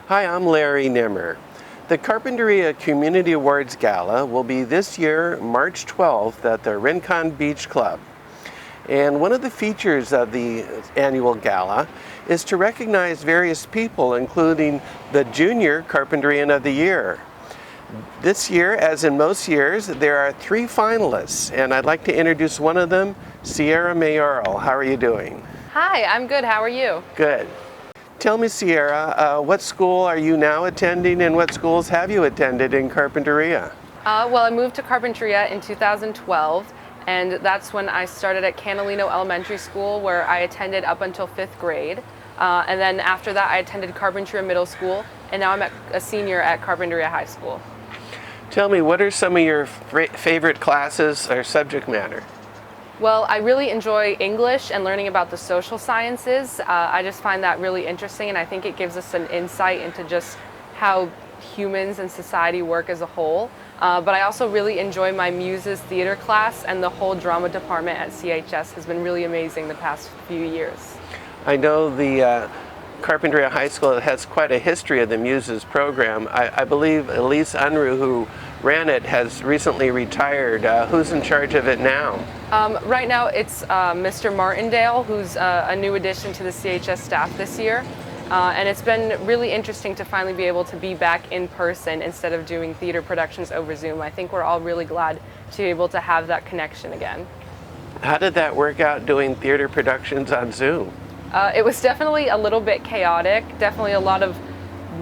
Hi, I'm Larry Nimmer. The Carpinteria Community Awards Gala will be this year, March 12th, at the Rincon Beach Club. And one of the features of the annual gala is to recognize various people, including the Junior Carpinterian of the Year. This year, as in most years, there are 3 finalists, and I'd like to introduce one of them, Sierra Mayoral. How are you doing? Hi, I'm good. How are you? Good. Tell me, Sierra, what school are you now attending and what schools have you attended in Carpinteria? Well, I moved to Carpinteria in 2012, and that's when I started at Canalino Elementary School, where I attended up until 5th grade. And then after that, I attended Carpinteria Middle School, and now I'm a senior at Carpinteria High School. Tell me, what are some of your favorite classes or subject matter? Well, I really enjoy English and learning about the social sciences. I just find that really interesting, and I think it gives us an insight into just how humans and society work as a whole. But I also really enjoy my Muses theater class, and the whole drama department at CHS has been really amazing the past few years. I know the Carpinteria High School has quite a history of the Muses program. I believe Elise Unruh, who ran it, has recently retired. Who's in charge of it now? Right now it's Mr. Martindale, who's a new addition to the CHS staff this year. And it's been really interesting to finally be able to be back in person instead of doing theater productions over Zoom. I think we're all really glad to be able to have that connection again. How did that work out, doing theater productions on Zoom? It was definitely a little bit chaotic, definitely a lot of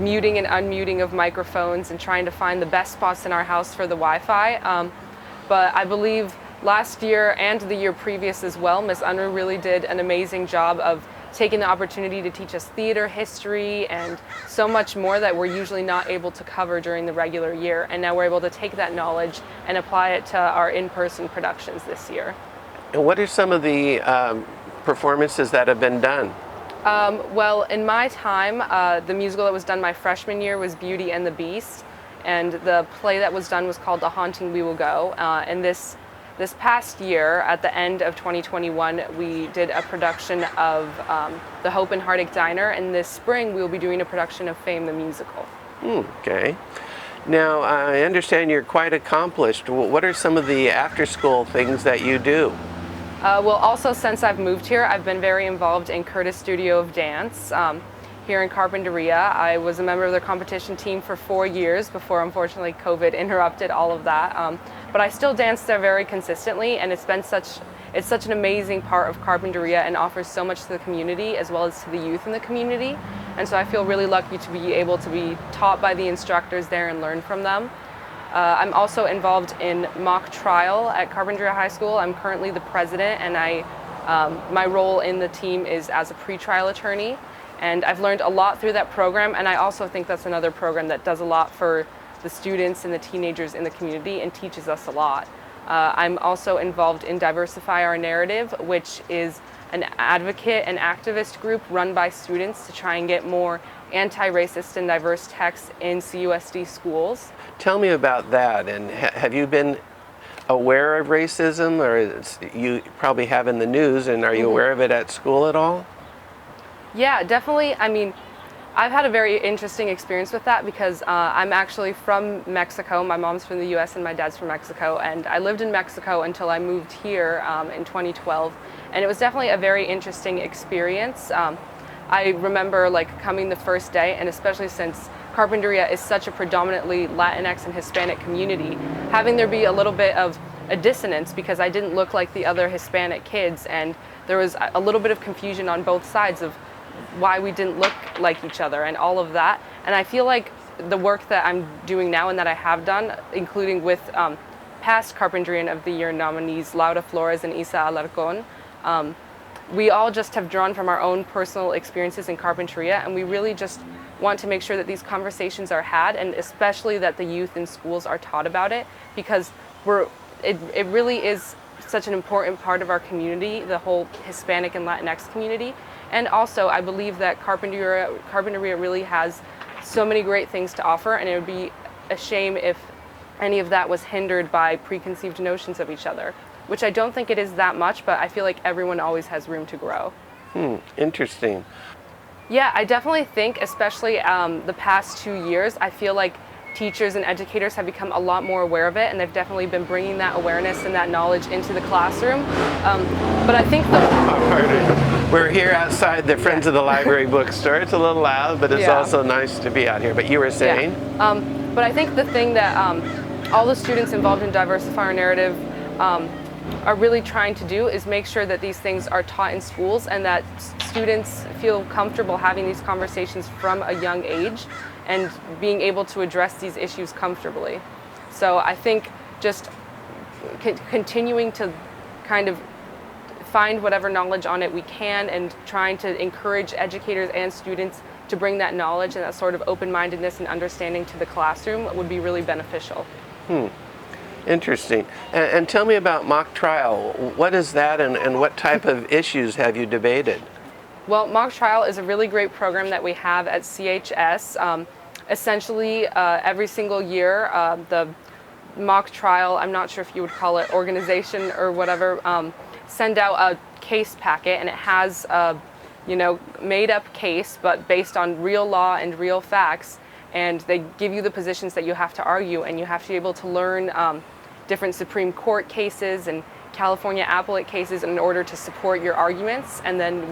muting and unmuting of microphones and trying to find the best spots in our house for the Wi-Fi. But I believe last year and the year previous as well, Ms. Unruh really did an amazing job of taking the opportunity to teach us theater history and so much more that we're usually not able to cover during the regular year. And now we're able to take that knowledge and apply it to our in-person productions this year. And what are some of the performances that have been done? Well, in my time, the musical that was done my freshman year was Beauty and the Beast, and the play that was done was called The Haunting We Will Go. And this past year, at the end of 2021, we did a production of The Hope and Heartache Diner, and this spring we'll be doing a production of Fame the Musical. Okay. Now, I understand you're quite accomplished. What are some of the after-school things that you do? Well, also since I've moved here, I've been very involved in Curtis Studio of Dance here in Carpinteria. I was a member of their competition team for 4 years before, unfortunately, COVID interrupted all of that. But I still dance there very consistently, and it's such an amazing part of Carpinteria and offers so much to the community as well as to the youth in the community. And so I feel really lucky to be able to be taught by the instructors there and learn from them. I'm also involved in mock trial at Carpinteria High School. I'm currently the president, and my role in the team is as a pretrial attorney. And I've learned a lot through that program, and I also think that's another program that does a lot for the students and the teenagers in the community and teaches us a lot. I'm also involved in Diversify Our Narrative, which is an advocate and activist group run by students to try and get more anti-racist and diverse texts in CUSD schools. Tell me about that, and have you been aware of racism, or you probably have in the news, and are you aware of it at school at all? Yeah, definitely. I mean, I've had a very interesting experience with that because I'm actually from Mexico. My mom's from the US and my dad's from Mexico, and I lived in Mexico until I moved here in 2012, and it was definitely a very interesting experience. I remember coming the first day, and especially since Carpinteria is such a predominantly Latinx and Hispanic community, having there be a little bit of a dissonance because I didn't look like the other Hispanic kids, and there was a little bit of confusion on both sides of why we didn't look like each other and all of that. And I feel like the work that I'm doing now and that I have done, including with past Carpinterian of the Year nominees Laura Flores and Isa Alarcon, we all just have drawn from our own personal experiences in Carpinteria, and we really just want to make sure that these conversations are had, and especially that the youth in schools are taught about it, because it really is such an important part of our community, the whole Hispanic and Latinx community. And also, I believe that Carpinteria really has so many great things to offer, and it would be a shame if any of that was hindered by preconceived notions of each other, which I don't think it is that much, but I feel like everyone always has room to grow. Interesting. Yeah, I definitely think, especially the past 2 years, I feel like teachers and educators have become a lot more aware of it, and they've definitely been bringing that awareness and that knowledge into the classroom. But I think We're here outside the Friends of the Library bookstore. It's a little loud, but it's Yeah. also nice to be out here. But you were saying? But I think the thing that all the students involved in Diversify Our Narrative are really trying to do is make sure that these things are taught in schools and that students feel comfortable having these conversations from a young age and being able to address these issues comfortably. So I think just continuing to kind of find whatever knowledge on it we can and trying to encourage educators and students to bring that knowledge and that sort of open-mindedness and understanding to the classroom would be really beneficial. Interesting. And tell me about mock trial. What is that, and what type of issues have you debated? Well, mock trial is a really great program that we have at CHS. Essentially, every single year, the mock trial, I'm not sure if you would call it organization or whatever, send out a case packet, and it has a made up case, but based on real law and real facts. And they give you the positions that you have to argue, and you have to be able to learn different Supreme Court cases and California appellate cases in order to support your arguments. And then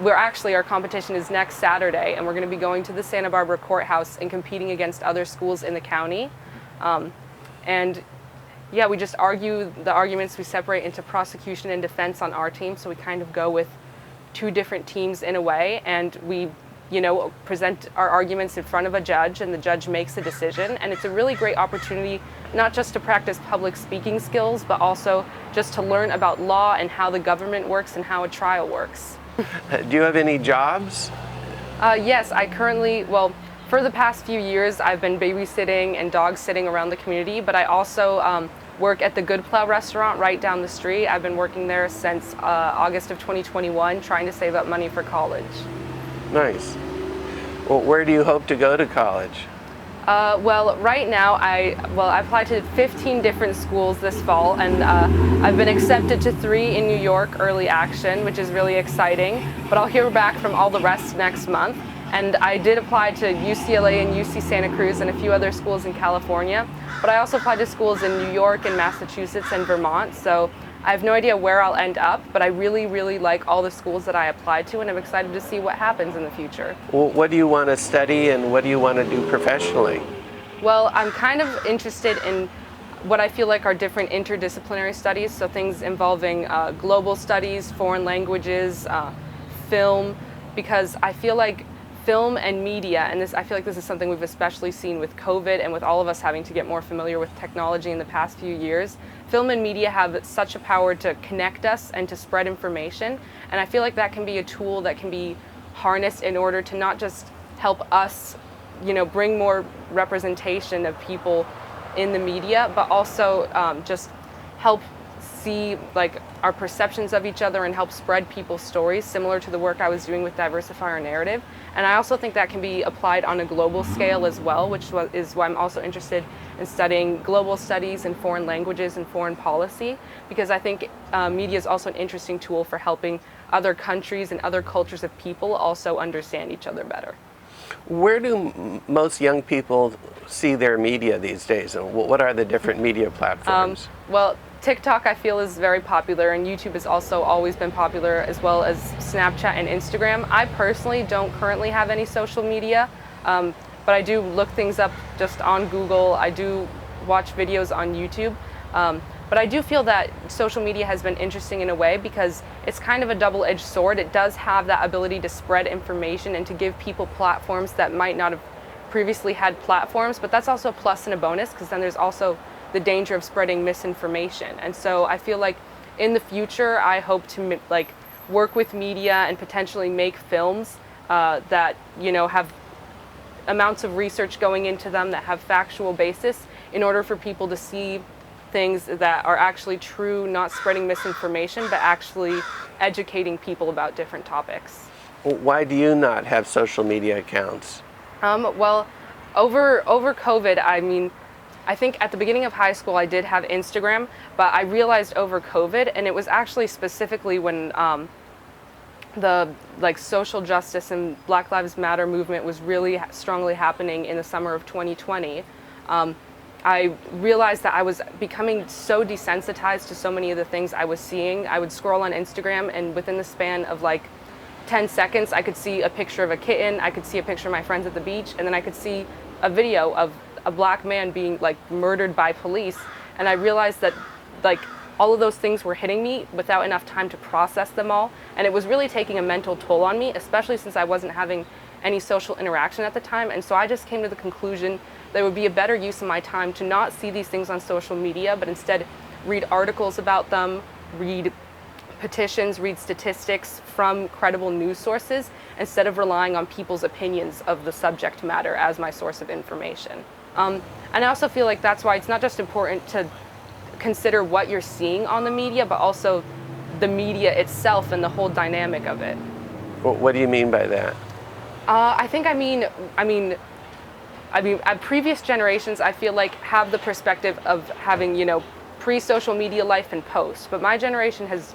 our competition is next Saturday, and we're going to be going to the Santa Barbara courthouse and competing against other schools in the county. We just argue the arguments. We separate into prosecution and defense on our team, so we kind of go with two different teams in a way, and we present our arguments in front of a judge, and the judge makes a decision. And it's a really great opportunity not just to practice public speaking skills, but also just to learn about law and how the government works and how a trial works. Do you have any jobs? Yes, I currently, for the past few years, I've been babysitting and dog sitting around the community, but I also work at the Good Plow restaurant right down the street. I've been working there since August of 2021, trying to save up money for college. Nice. Well, where do you hope to go to college? Right now, I applied to 15 different schools this fall, and I've been accepted to 3 in New York early action, which is really exciting, but I'll hear back from all the rest next month. And I did apply to UCLA and UC Santa Cruz and a few other schools in California, but I also applied to schools in New York and Massachusetts and Vermont, so I have no idea where I'll end up, but I really, really like all the schools that I applied to, and I'm excited to see what happens in the future. Well, what do you want to study, and what do you want to do professionally? Well, I'm kind of interested in what I feel like are different interdisciplinary studies, so things involving global studies, foreign languages, film, because I feel like film and media, and I feel like this is something we've especially seen with COVID and with all of us having to get more familiar with technology in the past few years. Film and media have such a power to connect us and to spread information, and I feel like that can be a tool that can be harnessed in order to not just help us, bring more representation of people in the media, but also just help see our perceptions of each other and help spread people's stories, similar to the work I was doing with Diversify Our Narrative. And I also think that can be applied on a global scale as well, which is why I'm also interested in studying global studies and foreign languages and foreign policy, because I think media is also an interesting tool for helping other countries and other cultures of people also understand each other better. Where do most young people see their media these days, and what are the different media platforms? TikTok I feel is very popular, and YouTube has also always been popular, as well as Snapchat and Instagram. I personally don't currently have any social media, but I do look things up just on Google. I do watch videos on YouTube. But I do feel that social media has been interesting in a way because it's kind of a double-edged sword. It does have that ability to spread information and to give people platforms that might not have previously had platforms, but that's also a plus and a bonus, because then there's also the danger of spreading misinformation. And so I feel like in the future, I hope to work with media and potentially make films that have amounts of research going into them, that have factual basis, in order for people to see things that are actually true, not spreading misinformation, but actually educating people about different topics. Why do you not have social media accounts? Over COVID, I think at the beginning of high school I did have Instagram, but I realized over COVID, and it was actually specifically when the like social justice and Black Lives Matter movement was really strongly happening in the summer of 2020, I realized that I was becoming so desensitized to so many of the things I was seeing. I would scroll on Instagram, and within the span of like 10 seconds, I could see a picture of a kitten, I could see a picture of my friends at the beach, and then I could see a video of a Black man being like murdered by police. And I realized that like all of those things were hitting me without enough time to process them all. And it was really taking a mental toll on me, especially since I wasn't having any social interaction at the time. And so I just came to the conclusion that it would be a better use of my time to not see these things on social media, but instead read articles about them, read petitions, read statistics from credible news sources, instead of relying on people's opinions of the subject matter as my source of information. And I also feel like that's why it's not just important to consider what you're seeing on the media, but also the media itself and the whole dynamic of it. Well, what do you mean by that? I mean, at previous generations, I feel like have the perspective of having, you know, pre-social media life and post, but my generation has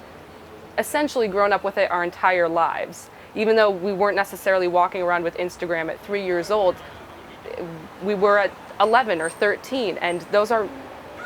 essentially grown up with it our entire lives. Even though we weren't necessarily walking around with Instagram at 3 years old, we were at 11 or 13, and those are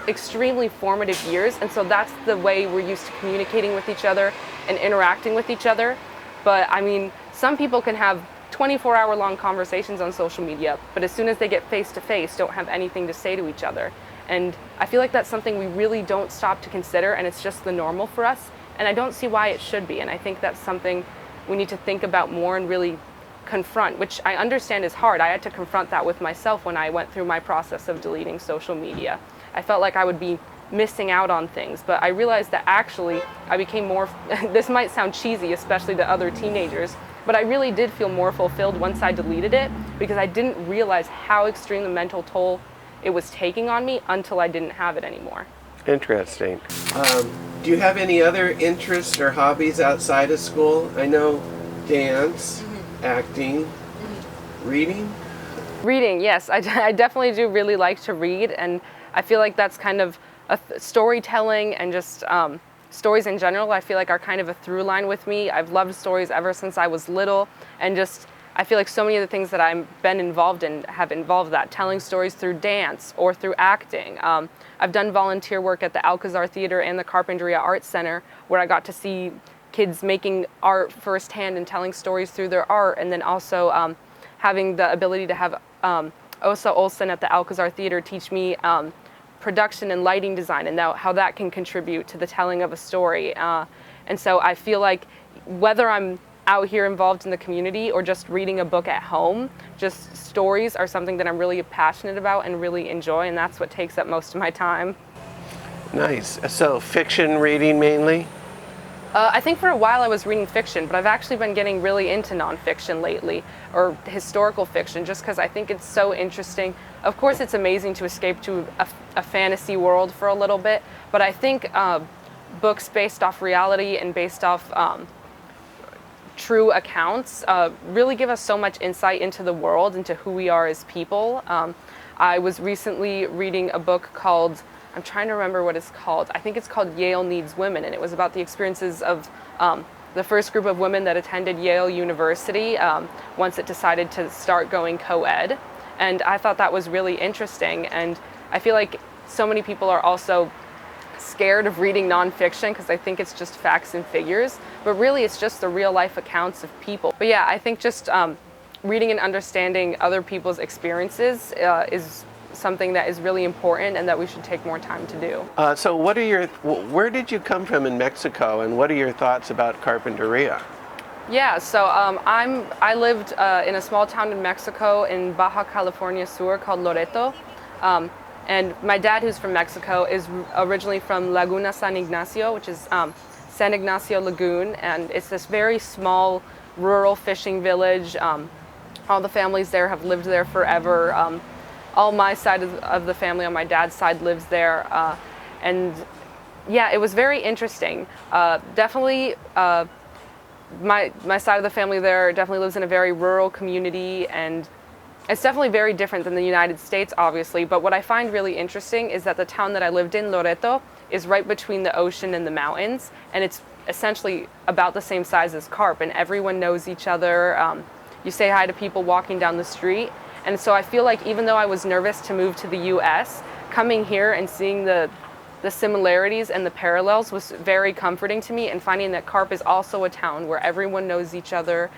extremely formative years, and so that's the way we're used to communicating with each other and interacting with each other. But I mean, some people can have 24-hour long conversations on social media, but as soon as they get face to face, don't have anything to say to each other. And I feel like that's something we really don't stop to consider, and it's just the normal for us, and I don't see why it should be. And I think that's something we need to think about more and really confront, which I understand is hard. I had to confront that with myself when I went through my process of deleting social media. I felt like I would be missing out on things, but I realized that actually I became more, this might sound cheesy, especially to other teenagers, but I really did feel more fulfilled once I deleted it, because I didn't realize how extreme the mental toll it was taking on me until I didn't have it anymore. Interesting. Do you have any other interests or hobbies outside of school? I know dance, acting, reading. Reading, yes, I definitely do really like to read, and I feel like that's kind of storytelling and just stories in general, I feel like are kind of a through line with me. I've loved stories ever since I was little, and just I feel like so many of the things that I've been involved in have involved that, telling stories through dance or through acting. I've done volunteer work at the Alcazar Theater and the Carpinteria Art Center, where I got to see kids making art firsthand and telling stories through their art, and then also having the ability to have Osa Olsen at the Alcazar Theater teach me production and lighting design, and how that can contribute to the telling of a story. And so I feel like whether I'm out here involved in the community or just reading a book at home, just stories are something that I'm really passionate about and really enjoy, and that's what takes up most of my time. Nice. So fiction reading mainly? I think for a while I was reading fiction, but I've actually been getting really into nonfiction lately, or historical fiction, just because I think it's so interesting. Of course, it's amazing to escape to a fantasy world for a little bit, but I think books based off reality and based off true accounts really give us so much insight into the world, into who we are as people. I was recently reading a book called, I'm trying to remember what it's called. I think it's called Yale Needs Women, and it was about the experiences of the first group of women that attended Yale University once it decided to start going co-ed. And I thought that was really interesting, and I feel like so many people are also scared of reading nonfiction because I think it's just facts and figures, but really it's just the real life accounts of people. But yeah, I think just reading and understanding other people's experiences is something that is really important and that we should take more time to do. So where did you come from in Mexico, and what are your thoughts about Carpinteria? Yeah, so I lived in a small town in Mexico in Baja California Sur called Loreto. And my dad, who's from Mexico, is originally from Laguna San Ignacio, which is San Ignacio Lagoon, and it's this very small rural fishing village. All the families there have lived there forever. All my side of the family on my dad's side lives there. And yeah, it was very interesting. Definitely, my side of the family there definitely lives in a very rural community, and it's definitely very different than the United States, obviously, but what I find really interesting is that the town that I lived in, Loreto, is right between the ocean and the mountains, and it's essentially about the same size as Carp, and everyone knows each other. You say hi to people walking down the street. And so I feel like even though I was nervous to move to the US, coming here and seeing the similarities and the parallels was very comforting to me, and finding that Carp is also a town where everyone knows each other,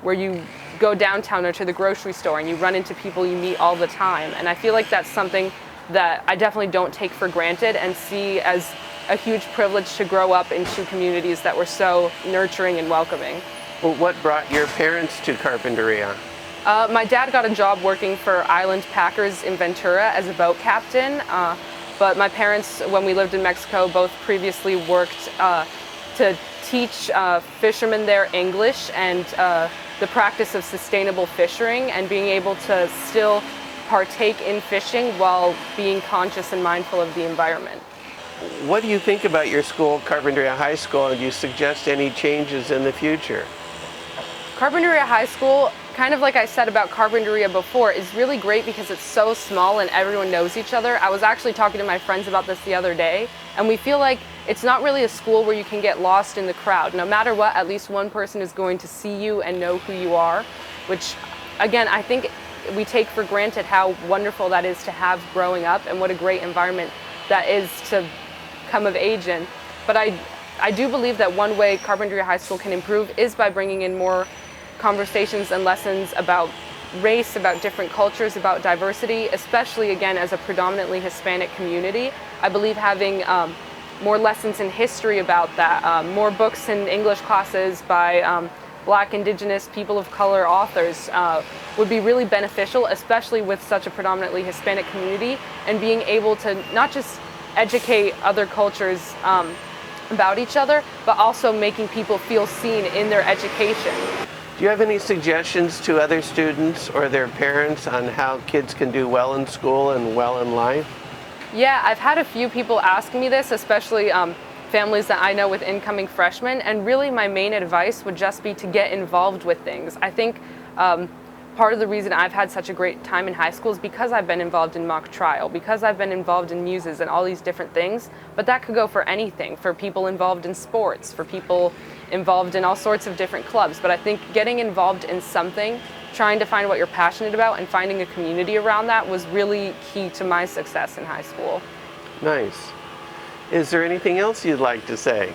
where you go downtown or to the grocery store and you run into people you meet all the time. And I feel like that's something that I definitely don't take for granted and see as a huge privilege to grow up in two communities that were so nurturing and welcoming. Well, what brought your parents to Carpinteria? My dad got a job working for Island Packers in Ventura as a boat captain, but my parents, when we lived in Mexico, both previously worked to teach fishermen there English and the practice of sustainable fishing, and being able to still partake in fishing while being conscious and mindful of the environment. What do you think about your school, Carpinteria High School, and do you suggest any changes in the future? Carpinteria High School, kind of like I said about Carpinteria before, is really great because it's so small and everyone knows each other. I was actually talking to my friends about this the other day, and we feel like it's not really a school where you can get lost in the crowd. No matter what, at least one person is going to see you and know who you are, which, again, I think we take for granted how wonderful that is to have growing up, and what a great environment that is to come of age in. But I do believe that one way Carpinteria High School can improve is by bringing in more conversations and lessons about race, about different cultures, about diversity, especially, again, as a predominantly Hispanic community. I believe having more lessons in history about that, more books in English classes by Black, Indigenous, people of color authors would be really beneficial, especially with such a predominantly Hispanic community, and being able to not just educate other cultures about each other, but also making people feel seen in their education. Do you have any suggestions to other students or their parents on how kids can do well in school and well in life? Yeah, I've had a few people ask me this, especially families that I know with incoming freshmen, and really my main advice would just be to get involved with things. I think part of the reason I've had such a great time in high school is because I've been involved in mock trial, because I've been involved in muses and all these different things, but that could go for anything, for people involved in sports, for people involved in all sorts of different clubs. But I think getting involved in something, trying to find what you're passionate about and finding a community around that was really key to my success in high school. Nice. Is there anything else you'd like to say?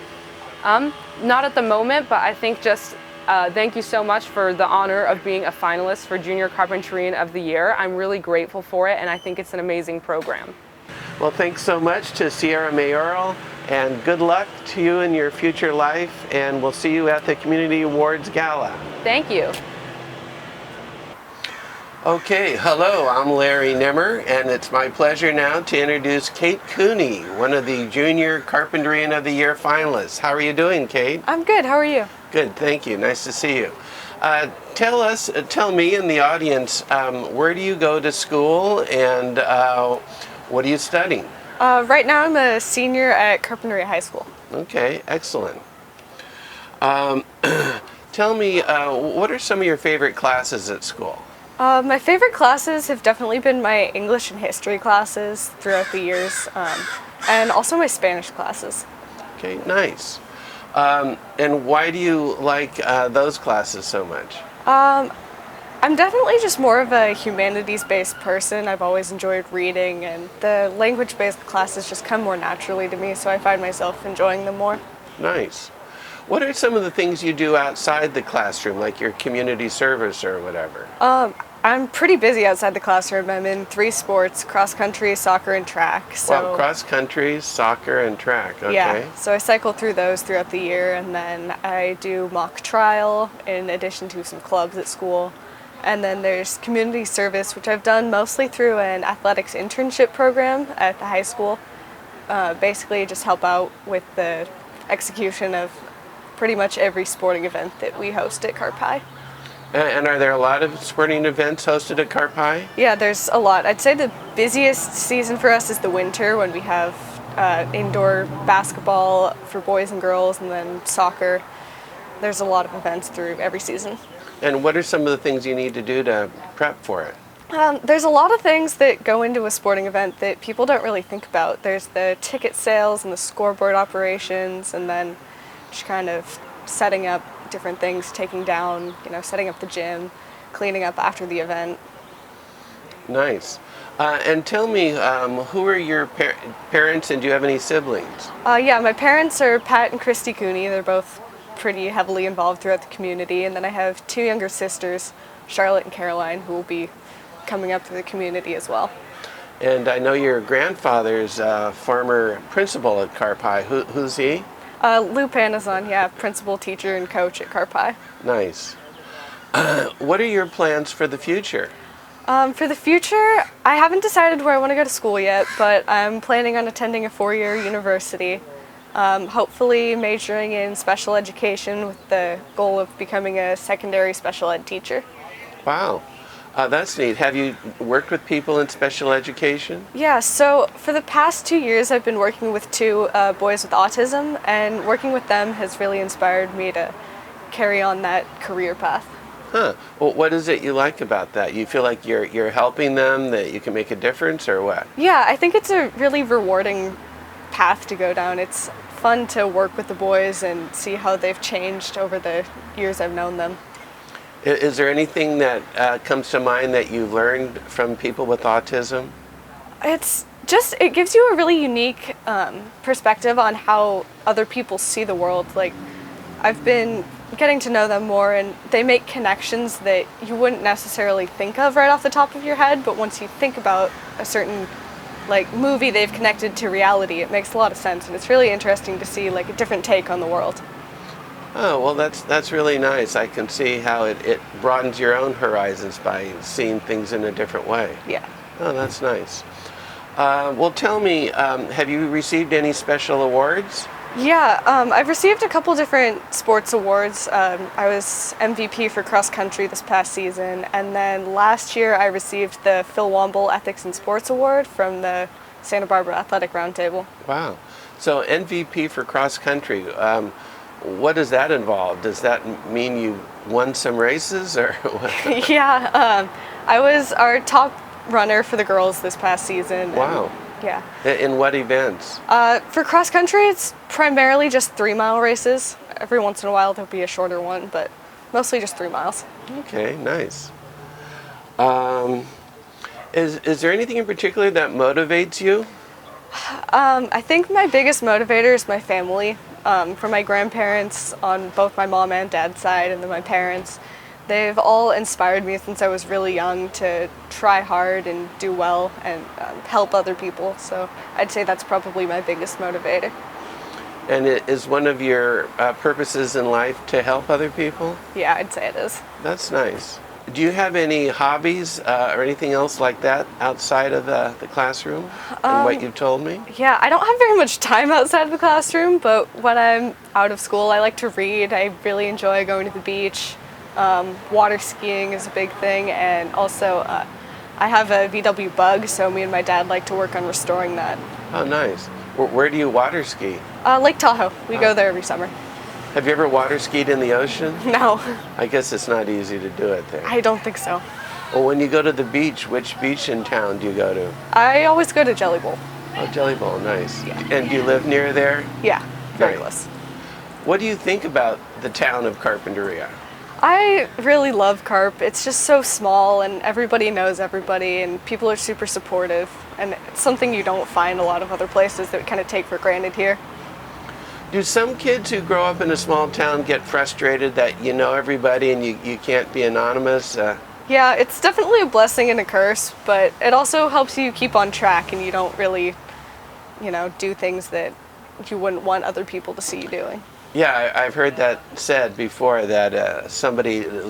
Not at the moment, but I think just thank you so much for the honor of being a finalist for Junior Carpenterian of the Year. I'm really grateful for it, and I think it's an amazing program. Well, thanks so much to Sierra Mayoral, and good luck to you in your future life, and we'll see you at the Community Awards Gala. Thank you. Okay, hello, I'm Larry Nimmer, and it's my pleasure now to introduce Kate Cooney, one of the Junior Carpenterian of the Year finalists. How are you doing, Kate? I'm good. How are you? Good, thank you. Nice to see you. Tell me and the audience, where do you go to school, and what are you studying? Right now I'm a senior at Carpinteria High School. Okay, excellent. Tell me, what are some of your favorite classes at school? My favorite classes have definitely been my English and history classes throughout the years, and also my Spanish classes. Okay, nice. And why do you like those classes so much? I'm definitely just more of a humanities-based person. I've always enjoyed reading, and the language-based classes just come more naturally to me, so I find myself enjoying them more. Nice. What are some of the things you do outside the classroom, like your community service or whatever? I'm pretty busy outside the classroom. I'm in 3 sports: cross-country, soccer, and track. So, well, cross-country, soccer, and track, okay. Yeah, so I cycle through those throughout the year, and then I do mock trial in addition to some clubs at school. And then there's community service, which I've done mostly through an athletics internship program at the high school. Basically just help out with the execution of pretty much every sporting event that we host at Carp High. And are there a lot of sporting events hosted at Carp High? Yeah, there's a lot. I'd say the busiest season for us is the winter, when we have indoor basketball for boys and girls, and then soccer. There's a lot of events through every season. And what are some of the things you need to do to prep for it? There's a lot of things that go into a sporting event that people don't really think about. There's the ticket sales and the scoreboard operations, and then just kind of setting up different things, taking down, setting up the gym, cleaning up after the event. Nice. And tell me, who are your parents, and do you have any siblings? Yeah, my parents are Pat and Christy Cooney. They're both pretty heavily involved throughout the community. And then I have two younger sisters, Charlotte and Caroline, who will be coming up through the community as well. And I know your grandfather's former principal at Carp High. Who's he? Lou Panazon, yeah, principal, teacher, and coach at Carp High. Nice. What are your plans for the future? For the future, I haven't decided where I want to go to school yet, but I'm planning on attending a 4-year university, hopefully majoring in special education with the goal of becoming a secondary special ed teacher. Wow. That's neat. Have you worked with people in special education? Yeah, so for the past 2 years, I've been working with two boys with autism, and working with them has really inspired me to carry on that career path. Huh. Well, what is it you like about that? You feel like you're helping them, that you can make a difference, or what? Yeah, I think it's a really rewarding path to go down. It's fun to work with the boys and see how they've changed over the years I've known them. Is there anything that comes to mind that you've learned from people with autism? It gives you a really unique perspective on how other people see the world. Like, I've been getting to know them more, and they make connections that you wouldn't necessarily think of right off the top of your head, but once you think about a certain movie they've connected to reality, it makes a lot of sense, and it's really interesting to see a different take on the world. Oh, well, that's really nice. I can see how it broadens your own horizons by seeing things in a different way. Yeah. Oh, that's nice. Well, tell me, have you received any special awards? Yeah, I've received a couple different sports awards. I was MVP for cross country this past season, and then last year I received the Phil Womble Ethics in Sports Award from the Santa Barbara Athletic Roundtable. Wow. So MVP for cross country, what does that involve? Does that mean you won some races, or what? Yeah, I was our top runner for the girls this past season. Wow. Yeah. In what events? For cross country, it's primarily just 3-mile races. Every once in a while there'll be a shorter one, but mostly just 3 miles. Okay, nice. Is there anything in particular that motivates you? I think my biggest motivator is my family. From my grandparents on both my mom and dad's side, and then my parents. They've all inspired me since I was really young to try hard and do well and help other people. So I'd say that's probably my biggest motivator. And is one of your purposes in life to help other people? Yeah, I'd say it is. That's nice. Do you have any hobbies or anything else like that outside of the classroom and what you've told me? Yeah, I don't have very much time outside of the classroom, but when I'm out of school, I like to read. I really enjoy going to the beach. Water skiing is a big thing, and also I have a VW Bug, so me and my dad like to work on restoring that. Oh, nice. Where do you water ski? Lake Tahoe. We go there every summer. Have you ever water skied in the ocean? No. I guess it's not easy to do it there. I don't think so. Well, when you go to the beach, which beach in town do you go to? I always go to Jelly Bowl. Oh, Jelly Bowl, nice. Yeah. And do you live near there? Yeah, very Nice. close. What do you think about the town of Carpinteria? I really love Carp. It's just so small, and everybody knows everybody, and people are super supportive, and it's something you don't find a lot of other places that we kind of take for granted here. Do some kids who grow up in a small town get frustrated that you know everybody and you can't be anonymous? Yeah, it's definitely a blessing and a curse, but it also helps you keep on track, and you don't really, do things that you wouldn't want other people to see you doing. Yeah, I've heard that said before, that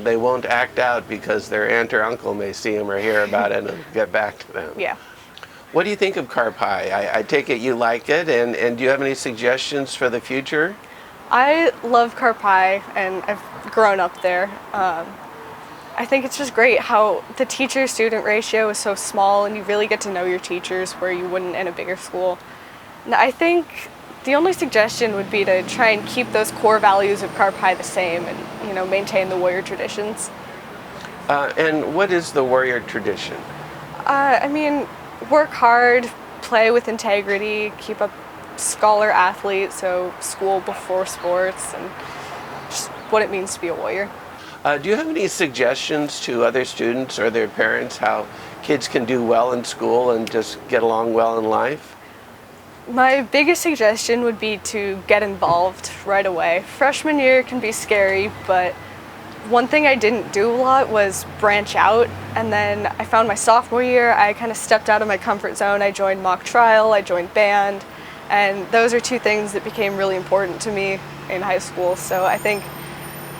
they won't act out because their aunt or uncle may see them or hear about it and get back to them. Yeah. What do you think of Carp High? I take it you like it, and do you have any suggestions for the future? I love Carp High, and I've grown up there. I think it's just great how the teacher-student ratio is so small, and you really get to know your teachers where you wouldn't in a bigger school. And I think the only suggestion would be to try and keep those core values of Carp High the same, and maintain the warrior traditions. And what is the warrior tradition? Work hard, play with integrity, keep up scholar athlete, so school before sports, and just what it means to be a warrior. Do you have any suggestions to other students or their parents how kids can do well in school and just get along well in life? My biggest suggestion would be to get involved right away. Freshman year can be scary, but one thing I didn't do a lot was branch out, and then I found my sophomore year, I kind of stepped out of my comfort zone. I joined mock trial, I joined band, and those are two things that became really important to me in high school. So I think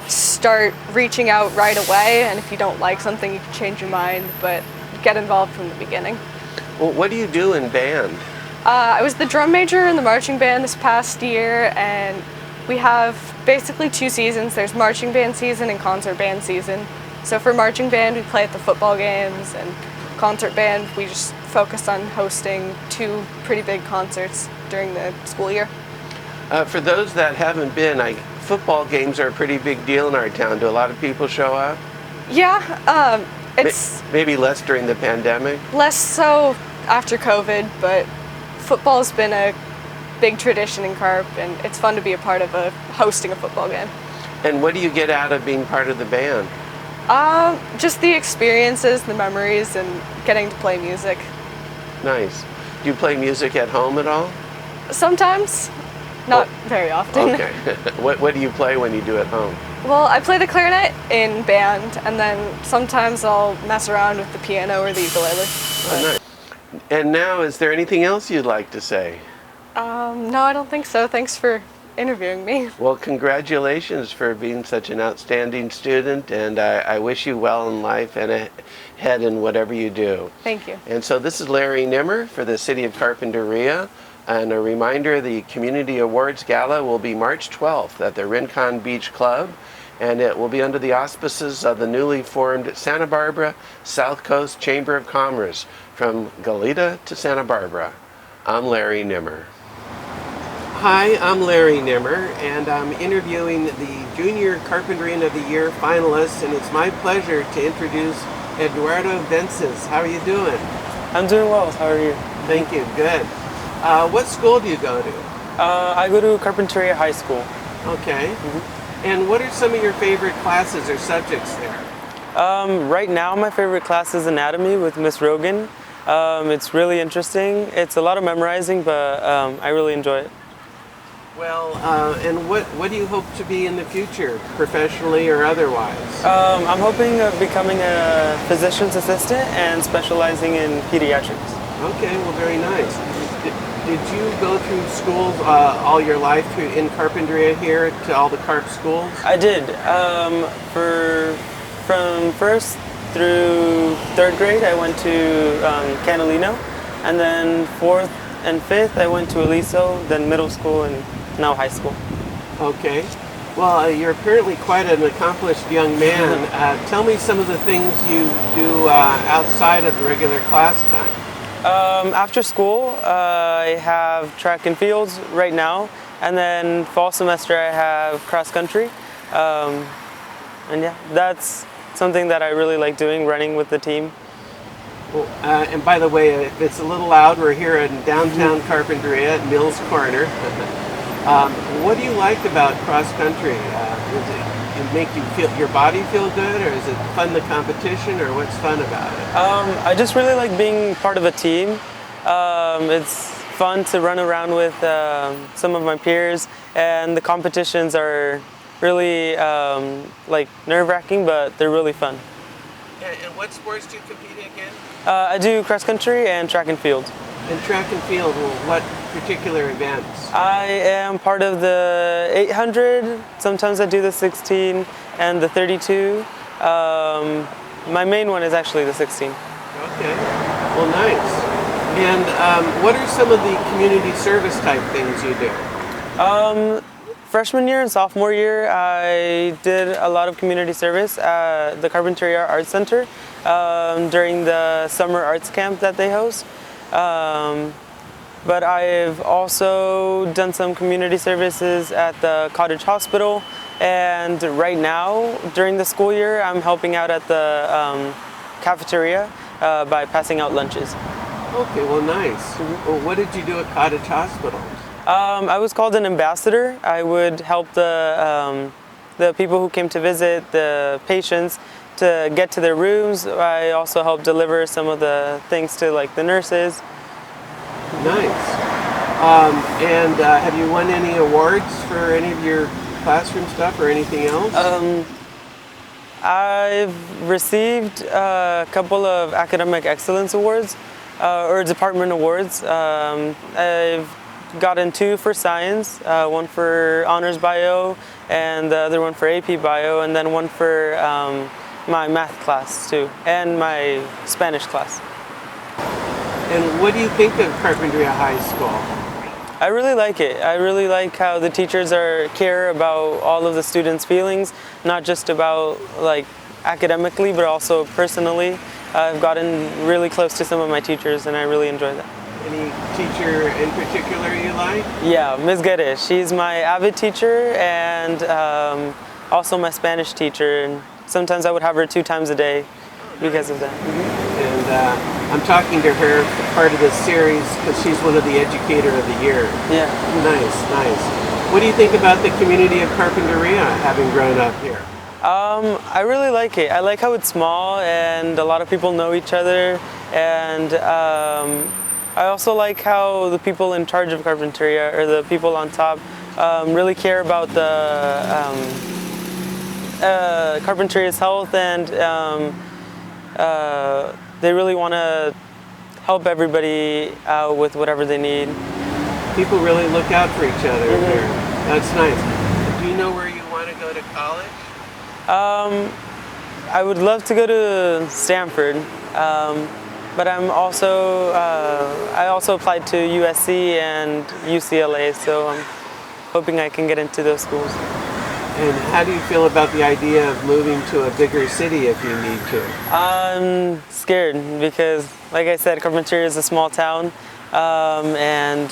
start reaching out right away, and if you don't like something, you can change your mind, but get involved from the beginning. Well, what do you do in band? I was the drum major in the marching band this past year, and we have basically 2 seasons. There's marching band season and concert band season. So for marching band, we play at the football games, and concert band, we just focus on hosting 2 pretty big concerts during the school year. For those that haven't been, football games are a pretty big deal in our town. Do a lot of people show up? Yeah, it's Maybe less during the pandemic? less so after COVID, but football's been a big tradition in Carp, and it's fun to be a part of hosting a football game. And what do you get out of being part of the band? Just the experiences, the memories, and getting to play music. Nice. Do you play music at home at all? Sometimes, not very often. Okay. What do you play when you do at home? Well, I play the clarinet in band, and then sometimes I'll mess around with the piano or the ukulele. Oh, nice. And now, is there anything else you'd like to say? No, I don't think so. Thanks for interviewing me. Well, congratulations for being such an outstanding student, and I wish you well in life and ahead in whatever you do. Thank you. And so this is Larry Nimmer for the City of Carpinteria, and a reminder, the Community Awards Gala will be March 12th at the Rincon Beach Club, and it will be under the auspices of the newly formed Santa Barbara South Coast Chamber of Commerce from Goleta to Santa Barbara. I'm Larry Nimmer. Hi, I'm Larry Nimmer, and I'm interviewing the Junior Carpinterian of the Year finalists, and it's my pleasure to introduce Eduardo Vences. How are you doing? I'm doing well. How are you? Thank you. Good. What school do you go to? I go to Carpinteria High School. Okay. And what are some of your favorite classes or subjects there? Right now, my favorite class is anatomy with Miss Rogan. It's really interesting. It's a lot of memorizing, but I really enjoy it. Well, and what do you hope to be in the future, professionally or otherwise? I'm hoping of becoming a physician's assistant and specializing in pediatrics. Okay, well, very nice. Did you go through schools all your life in Carpinteria here to all the Carp schools? I did. From first through 3rd grade, I went to Canalino, and then 4th and 5th, I went to Aliso, then middle school, and now high school. Okay. Well, you're apparently quite an accomplished young man. Tell me some of the things you do outside of the regular class time. After school, I have track and fields right now, and then fall semester I have cross country. And yeah, that's something that I really like doing, running with the team. Well, and by the way, if it's a little loud, we're here in downtown Carpinteria at Mills Corner. What do you like about cross country? Does it make you feel your body feel good, or is it fun, the competition, or what's fun about it? I just really like being part of a team. It's fun to run around with some of my peers, and the competitions are really like nerve-wracking, but they're really fun. And what sports do you compete again? I do cross country and track and field. In track and field, what particular events? I am part of the 800, sometimes I do the 16 and the 32. My main one is actually the 16. Okay, well, nice. And what are some of the community service type things you do? Freshman year and sophomore year, I did a lot of community service at the Carpenteria Arts Center during the summer arts camp that they host. But I've also done some community services at the Cottage Hospital, and right now, during the school year, I'm helping out at the cafeteria by passing out lunches. Okay, well, nice. Well, what did you do at Cottage Hospital? I was called an ambassador. I would help the people who came to visit, the patients, to get to their rooms. I also helped deliver some of the things to like the nurses. Nice. And have you won any awards for any of your classroom stuff or anything else? I've received a couple of academic excellence awards or department awards. I've gotten 2 for science, one for honors bio and the other one for AP bio, and then one for my math class too, and my Spanish class. And what do you think of Carpinteria High School? I really like it. I really like how the teachers care about all of the students' feelings, not just about like academically, but also personally. I've gotten really close to some of my teachers, and I really enjoy that. Any teacher in particular you like? Yeah, Ms. Geday. She's my avid teacher and also my Spanish teacher. And sometimes I would have her 2 times a day because of that. And I'm talking to her for part of this series because she's one of the Educator of the Year. Yeah. Nice, nice. What do you think about the community of Carpinteria, having grown up here? I really like it. I like how it's small and a lot of people know each other, and I also like how the people in charge of Carpinteria, or the people on top, really care about the Carpenteria's health, and they really want to help everybody out with whatever they need. People really look out for each other here. That's nice. Do you know where you want to go to college? I would love to go to Stanford, but I also applied to USC and UCLA, so I'm hoping I can get into those schools. And how do you feel about the idea of moving to a bigger city if you need to? I'm scared because, like I said, Carpenteria is a small town, and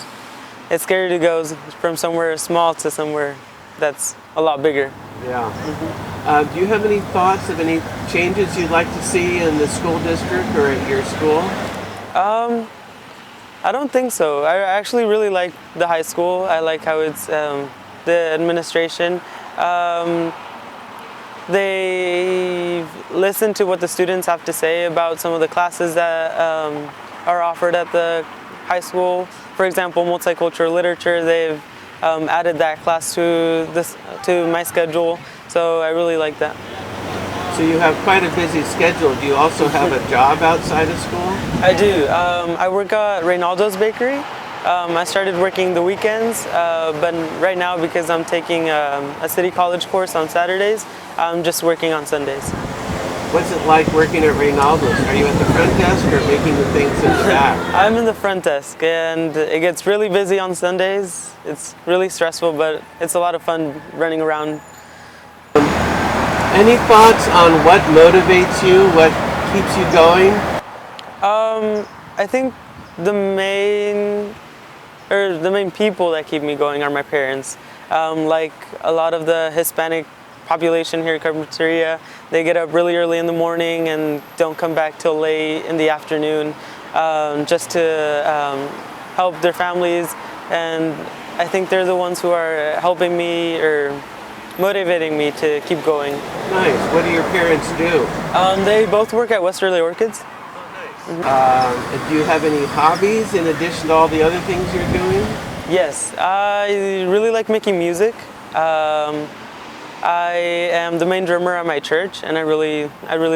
it's scary to go from somewhere small to somewhere that's a lot bigger. Yeah. Do you have any thoughts of any changes you'd like to see in the school district or at your school? I don't think so. I actually really like the high school. I like how it's the administration. They listen to what the students have to say about some of the classes that are offered at the high school. For example, multicultural literature, they've added that class to my schedule, so I really like that. So you have quite a busy schedule. Do you also have a job outside of school? I do. I work at Reynaldo's Bakery. I started working the weekends, but right now, because I'm taking a city college course on Saturdays, I'm just working on Sundays. What's it like working at Reynaldo's? Are you at the front desk or making the things in the back? I'm in the front desk, and it gets really busy on Sundays. It's really stressful, but it's a lot of fun running around. Any thoughts on what motivates you, what keeps you going? I think the main people that keep me going are my parents. Like a lot of the Hispanic population here at Carpinteria, they get up really early in the morning and don't come back till late in the afternoon, just to help their families, and I think they're the ones who are helping me or motivating me to keep going. Nice. What do your parents do? They both work at Westerly Orchids. Oh, nice. Do you have any hobbies in addition to all the other things you're doing? Yes, I really like making music. I am the main drummer at my church, and I really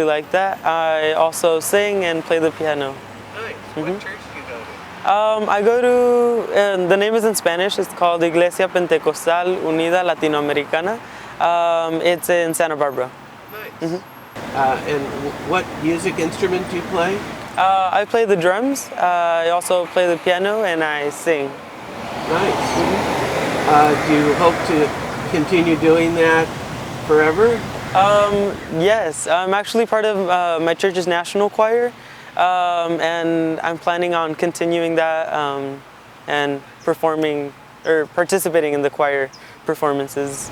like that. I also sing and play the piano. Nice. What church do you go to? I go to, the name is in Spanish, it's called Iglesia Pentecostal Unida Latinoamericana. It's in Santa Barbara. Nice. And what music instrument do you play? I play the drums, I also play the piano, and I sing. Nice. Do you hope to continue doing that forever? Yes, I'm actually part of my church's national choir, and I'm planning on continuing that and performing or participating in the choir performances.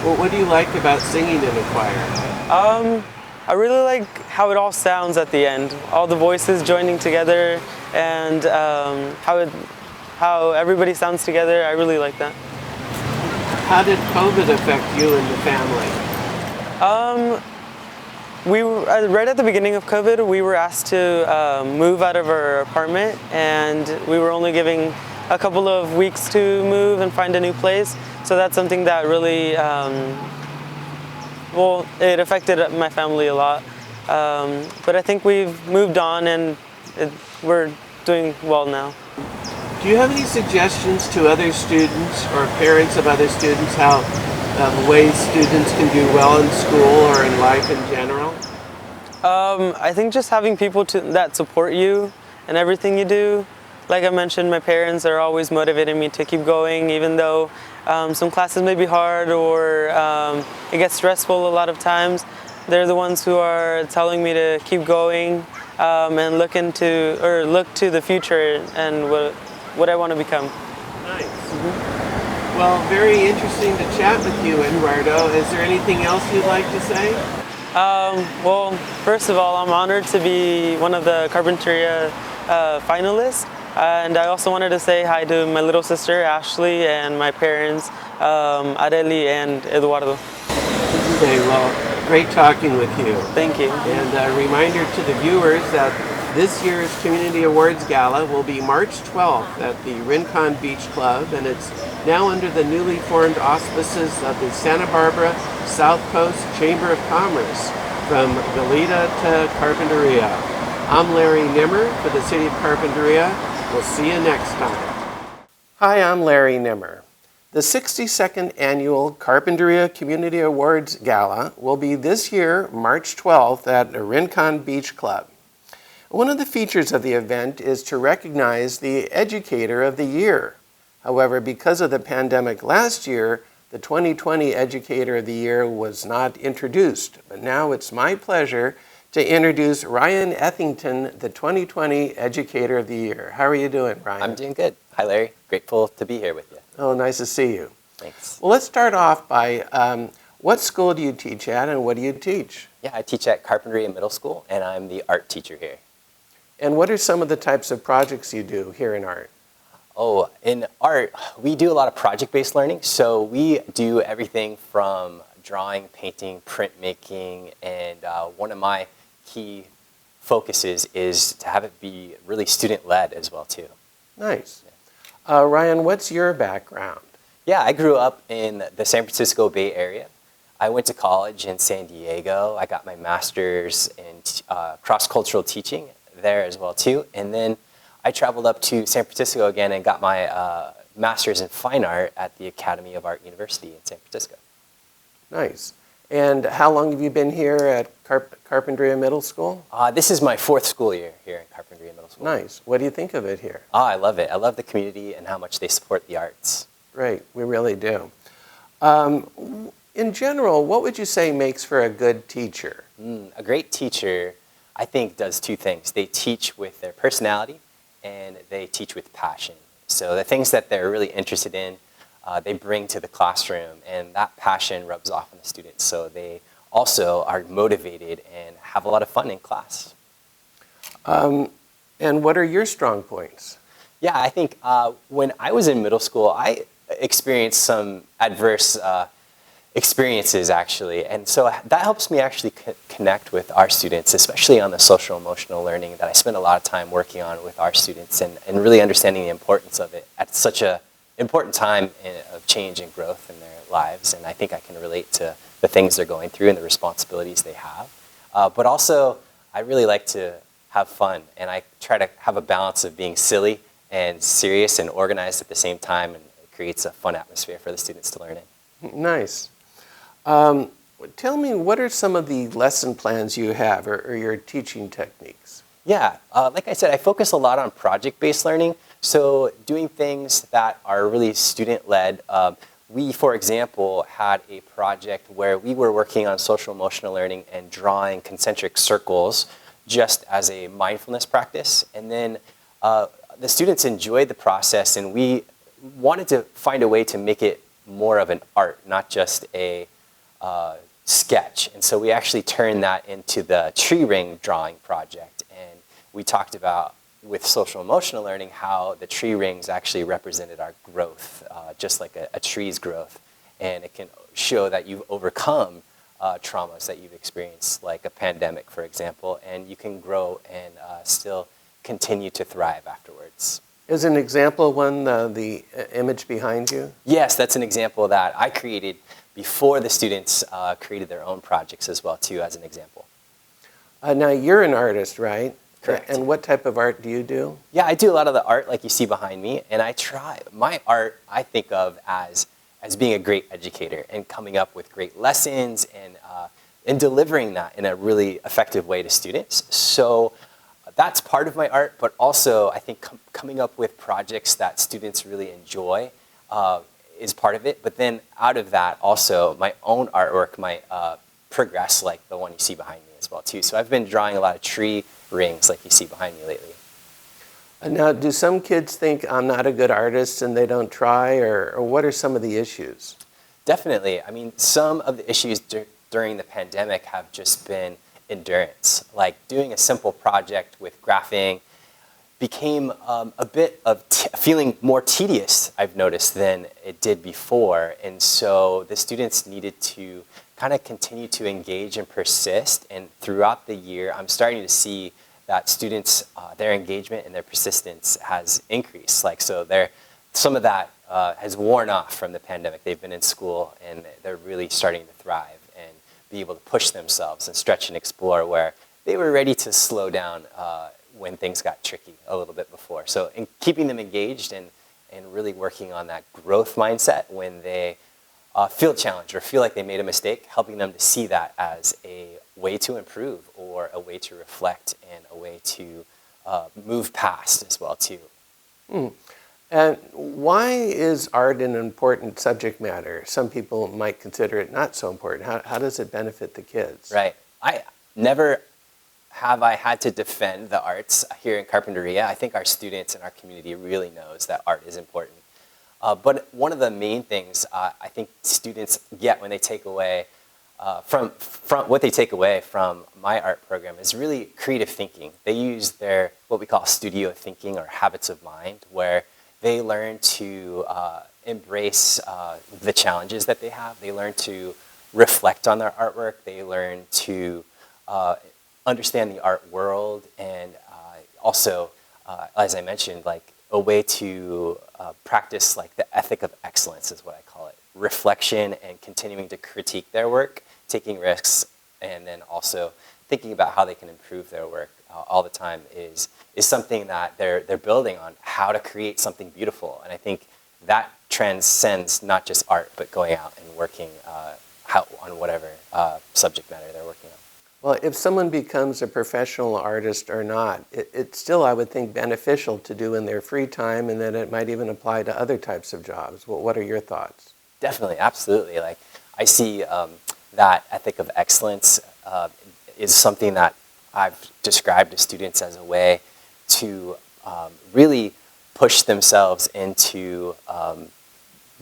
Well, what do you like about singing in a choir? I really like how it all sounds at the end, all the voices joining together, and how how everybody sounds together. I really like that. How did COVID affect you and the family? We were, right at the beginning of COVID, we were asked to move out of our apartment, and we were only giving a couple of weeks to move and find a new place. So that's something that really, well, it affected my family a lot. But I think we've moved on, and we're doing well now. Do you have any suggestions to other students or parents of other students how ways students can do well in school or in life in general? I think just having people that support you in everything you do. Like I mentioned, my parents are always motivating me to keep going, even though some classes may be hard or it gets stressful a lot of times. They're the ones who are telling me to keep going and look to the future and what I want to become. Nice. Well, very interesting to chat with you, Eduardo. Is there anything else you'd like to say? Well, first of all, I'm honored to be one of the Carpinteria finalists. And I also wanted to say hi to my little sister, Ashley, and my parents, Areli and Eduardo. Okay, well, great talking with you. Thank you. And a reminder to the viewers that this year's Community Awards Gala will be March 12th at the Rincon Beach Club, and it's now under the newly formed auspices of the Santa Barbara South Coast Chamber of Commerce from Gala to Carpinteria. I'm Larry Nimmer for the City of Carpinteria. We'll see you next time. Hi, I'm Larry Nimmer. The 62nd Annual Carpinteria Community Awards Gala will be this year, March 12th at the Rincon Beach Club. One of the features of the event is to recognize the Educator of the Year. However, because of the pandemic last year, the 2020 Educator of the Year was not introduced. But now it's my pleasure to introduce Ryan Ethington, the 2020 Educator of the Year. How are you doing, Ryan? I'm doing good. Hi, Larry. Grateful to be here with you. Oh, nice to see you. Thanks. Well, let's start off by what school do you teach at and what do you teach? Yeah, I teach at Carpenteria Middle School, and I'm the art teacher here. And what are some of the types of projects you do here in art? Oh, in art, we do a lot of project-based learning. So we do everything from drawing, painting, printmaking, and one of my key focuses is to have it be really student-led as well, too. Nice. Ryan, what's your background? Yeah, I grew up in the San Francisco Bay Area. I went to college in San Diego. I got my master's in cross-cultural teaching there as well too. And then I traveled up to San Francisco again and got my master's in fine art at the Academy of Art University in San Francisco. Nice. And how long have you been here at Carpinteria Middle School? This is my 4th school year here in Carpenteria Middle School. Nice. What do you think of it here? I love it. I love the community and how much they support the arts. Great. We really do. In general, what would you say makes for a good teacher? A great teacher, I think, does 2 things. They teach with their personality and they teach with passion. So the things that they're really interested in, they bring to the classroom, and that passion rubs off on the students. So they also are motivated and have a lot of fun in class. And what are your strong points? Yeah, I think when I was in middle school, I experienced some adverse experiences actually, and so that helps me actually connect with our students, especially on the social emotional learning that I spend a lot of time working on with our students, and really understanding the importance of it at such a important time of change and growth in their lives. And I think I can relate to the things they're going through and the responsibilities they have. But also, I really like to have fun, and I try to have a balance of being silly and serious and organized at the same time, and it creates a fun atmosphere for the students to learn in. Nice. Tell me, what are some of the lesson plans you have or your teaching techniques? Yeah, like I said, I focus a lot on project-based learning. So doing things that are really student-led. We, for example, had a project where we were working on social emotional learning and drawing concentric circles just as a mindfulness practice. And then the students enjoyed the process, and we wanted to find a way to make it more of an art, not just a sketch. And so we actually turned that into the tree ring drawing project. And we talked about with social emotional learning how the tree rings actually represented our growth, just like a tree's growth. And it can show that you've overcome traumas that you've experienced, like a pandemic, for example, and you can grow and still continue to thrive afterwards. Is an example one the image behind you? Yes, that's an example that I created before the students created their own projects as well, too, as an example. Now, you're an artist, right? Correct. And what type of art do you do? Yeah, I do a lot of the art like you see behind me, and I try. My art I think of as being a great educator and coming up with great lessons and delivering that in a really effective way to students. So that's part of my art, but also I think coming up with projects that students really enjoy is part of it. But then out of that also, my own artwork might progress like the one you see behind me as well too. So I've been drawing a lot of tree rings like you see behind me lately. Now, do some kids think I'm not a good artist and they don't try, or what are some of the issues? Definitely. I mean, some of the issues during the pandemic have just been endurance. Like doing a simple project with graphing became a bit of feeling more tedious, I've noticed, than it did before. And so the students needed to kind of continue to engage and persist. And throughout the year, I'm starting to see that students, their engagement and their persistence has increased. Like, so some of that has worn off from the pandemic. They've been in school and they're really starting to thrive and be able to push themselves and stretch and explore where they were ready to slow down when things got tricky a little bit before. So in keeping them engaged and really working on that growth mindset when they feel challenged or feel like they made a mistake, helping them to see that as a way to improve or a way to reflect and a way to move past as well too. And why is art an important subject matter? Some people might consider it not so important. How does it benefit the kids? Right. I never have I had to defend the arts here in Carpinteria. I think our students and our community really knows that art is important. But one of the main things I think students get when they take away from what they take away from my art program is really creative thinking. They use their what we call studio thinking or habits of mind, where they learn to embrace the challenges that they have. They learn to reflect on their artwork. They learn to understand the art world, and also, as I mentioned, like a way to practice like the ethic of excellence is what I call it. Reflection and continuing to critique their work, taking risks, and then also thinking about how they can improve their work all the time is something that they're building on, how to create something beautiful. And I think that transcends not just art, but going out and working on whatever subject matter they're working on. Well, if someone becomes a professional artist or not, it's still, I would think, beneficial to do in their free time, and then it might even apply to other types of jobs. Well, what are your thoughts? Definitely, absolutely. Like I see that ethic of excellence is something that I've described to students as a way to really push themselves into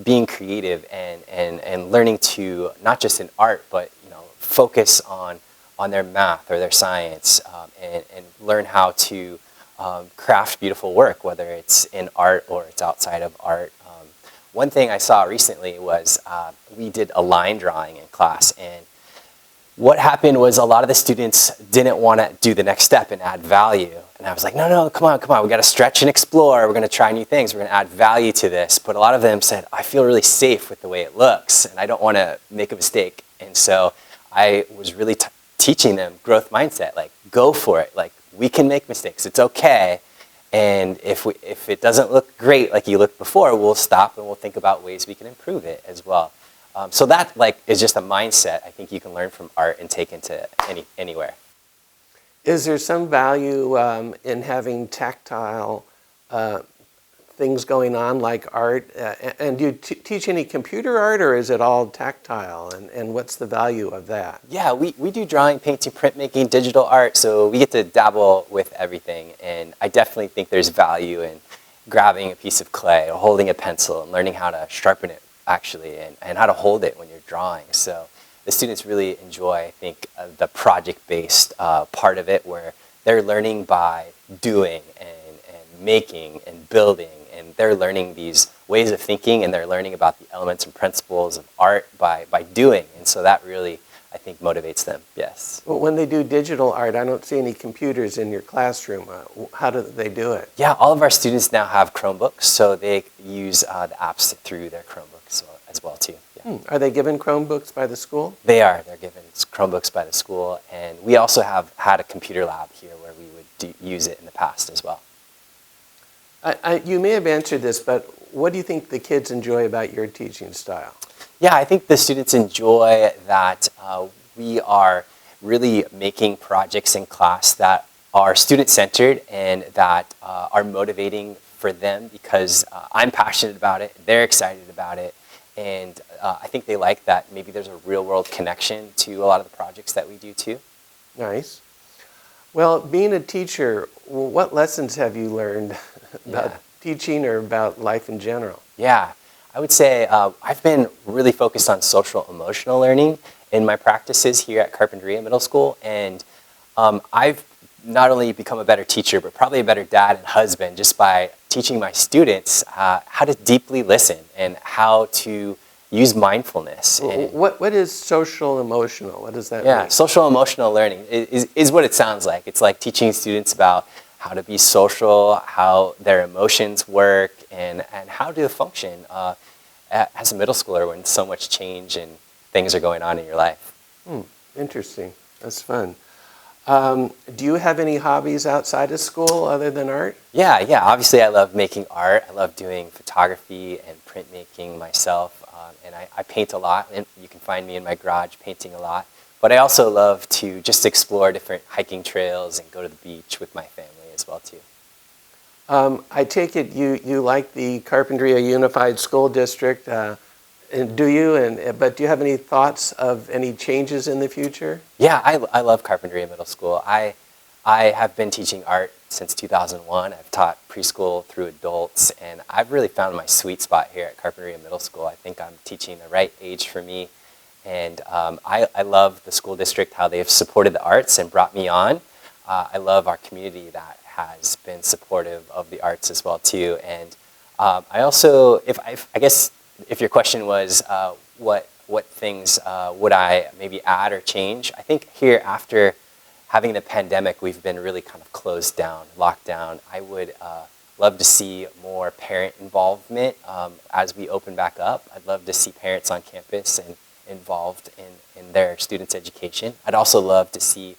being creative and learning to, not just in art, but focus on their math or their science and learn how to craft beautiful work, whether it's in art or it's outside of art. One thing I saw recently was we did a line drawing in class, and what happened was a lot of the students didn't want to do the next step and add value. And I was like, no, come on, we got to stretch and explore. We're going to try new things. We're going to add value to this. But a lot of them said, I feel really safe with the way it looks, and I don't want to make a mistake. And so I was really teaching them growth mindset, like go for it. Like we can make mistakes. It's okay. And if it doesn't look great like you looked before, we'll stop and we'll think about ways we can improve it as well. So that is just a mindset I think you can learn from art and take into anywhere. Is there some value in having tactile things going on like art? And do you teach any computer art, or is it all tactile? And what's the value of that? Yeah, we do drawing, painting, printmaking, digital art, so we get to dabble with everything. And I definitely think there's value in grabbing a piece of clay or holding a pencil and learning how to sharpen it, actually, and how to hold it when you're drawing. So the students really enjoy, I think, the project-based part of it, where they're learning by doing making and building, and they're learning these ways of thinking, and they're learning about the elements and principles of art by doing. And so that really, I think, motivates them, yes. Well, when they do digital art, I don't see any computers in your classroom. How do they do it? Yeah, all of our students now have Chromebooks, so they use the apps through their Chromebooks as well too. Yeah. Are they given Chromebooks by the school? They are. They're given Chromebooks by the school, and we also have had a computer lab here where we would use it in the past as well. You may have answered this, but what do you think the kids enjoy about your teaching style? Yeah, I think the students enjoy that we are really making projects in class that are student-centered and that are motivating for them because I'm passionate about it, they're excited about it, and I think they like that maybe there's a real-world connection to a lot of the projects that we do too. Nice. Well, being a teacher, what lessons have you learned about teaching or about life in general? Yeah, I would say I've been really focused on social emotional learning in my practices here at Carpinteria Middle School, and I've not only become a better teacher, but probably a better dad and husband just by teaching my students how to deeply listen and how to use mindfulness. What is social emotional? What does that mean? Yeah, social emotional learning is what it sounds like. It's like teaching students about how to be social, how their emotions work, and how to function as a middle schooler when so much change and things are going on in your life. Interesting. That's fun. Do you have any hobbies outside of school other than art? Yeah. Obviously, I love making art. I love doing photography and printmaking myself, and I paint a lot. And you can find me in my garage painting a lot. But I also love to just explore different hiking trails and go to the beach with my family as well too. I take it you like the Carpinteria Unified School District, and do you? But do you have any thoughts of any changes in the future? Yeah, I love Carpinteria Middle School. I have been teaching art since 2001. I've taught preschool through adults, and I've really found my sweet spot here at Carpinteria Middle School. I think I'm teaching the right age for me, and I love the school district, how they've supported the arts and brought me on. I love our community that has been supportive of the arts as well too. And I also, I guess if your question was what things would I maybe add or change, I think here after having the pandemic, we've been really kind of closed down, locked down. I would love to see more parent involvement as we open back up. I'd love to see parents on campus and involved in their students' education. I'd also love to see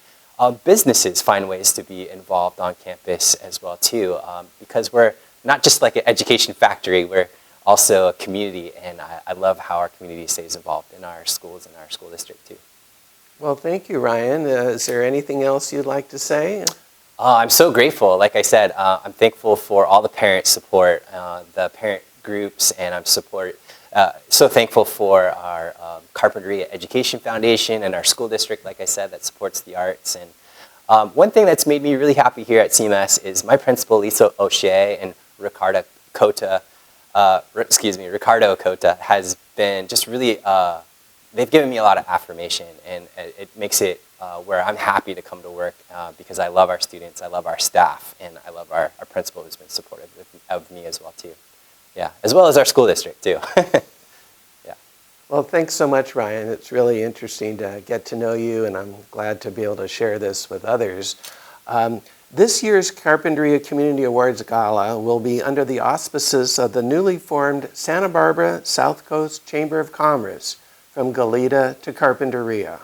businesses find ways to be involved on campus as well too, because we're not just like an education factory, we're also a community, and I love how our community stays involved in our schools and our school district too. Well, thank you, Ryan. Is there anything else you'd like to say? I'm so grateful. Like I said, I'm thankful for all the parent support, the parent groups, and I'm so thankful for our Carpinteria Education Foundation and our school district, like I said, that supports the arts. And one thing that's made me really happy here at CMS is my principal, Lisa O'Shea, and Ricardo Cota, has been just really, they've given me a lot of affirmation, and it makes it where I'm happy to come to work because I love our students, I love our staff, and I love our principal who's been supportive of me as well too. Yeah, as well as our school district too. Yeah. Well, thanks so much, Ryan. It's really interesting to get to know you, and I'm glad to be able to share this with others. This year's Carpinteria Community Awards Gala will be under the auspices of the newly formed Santa Barbara South Coast Chamber of Commerce, from Gala to Carpinteria.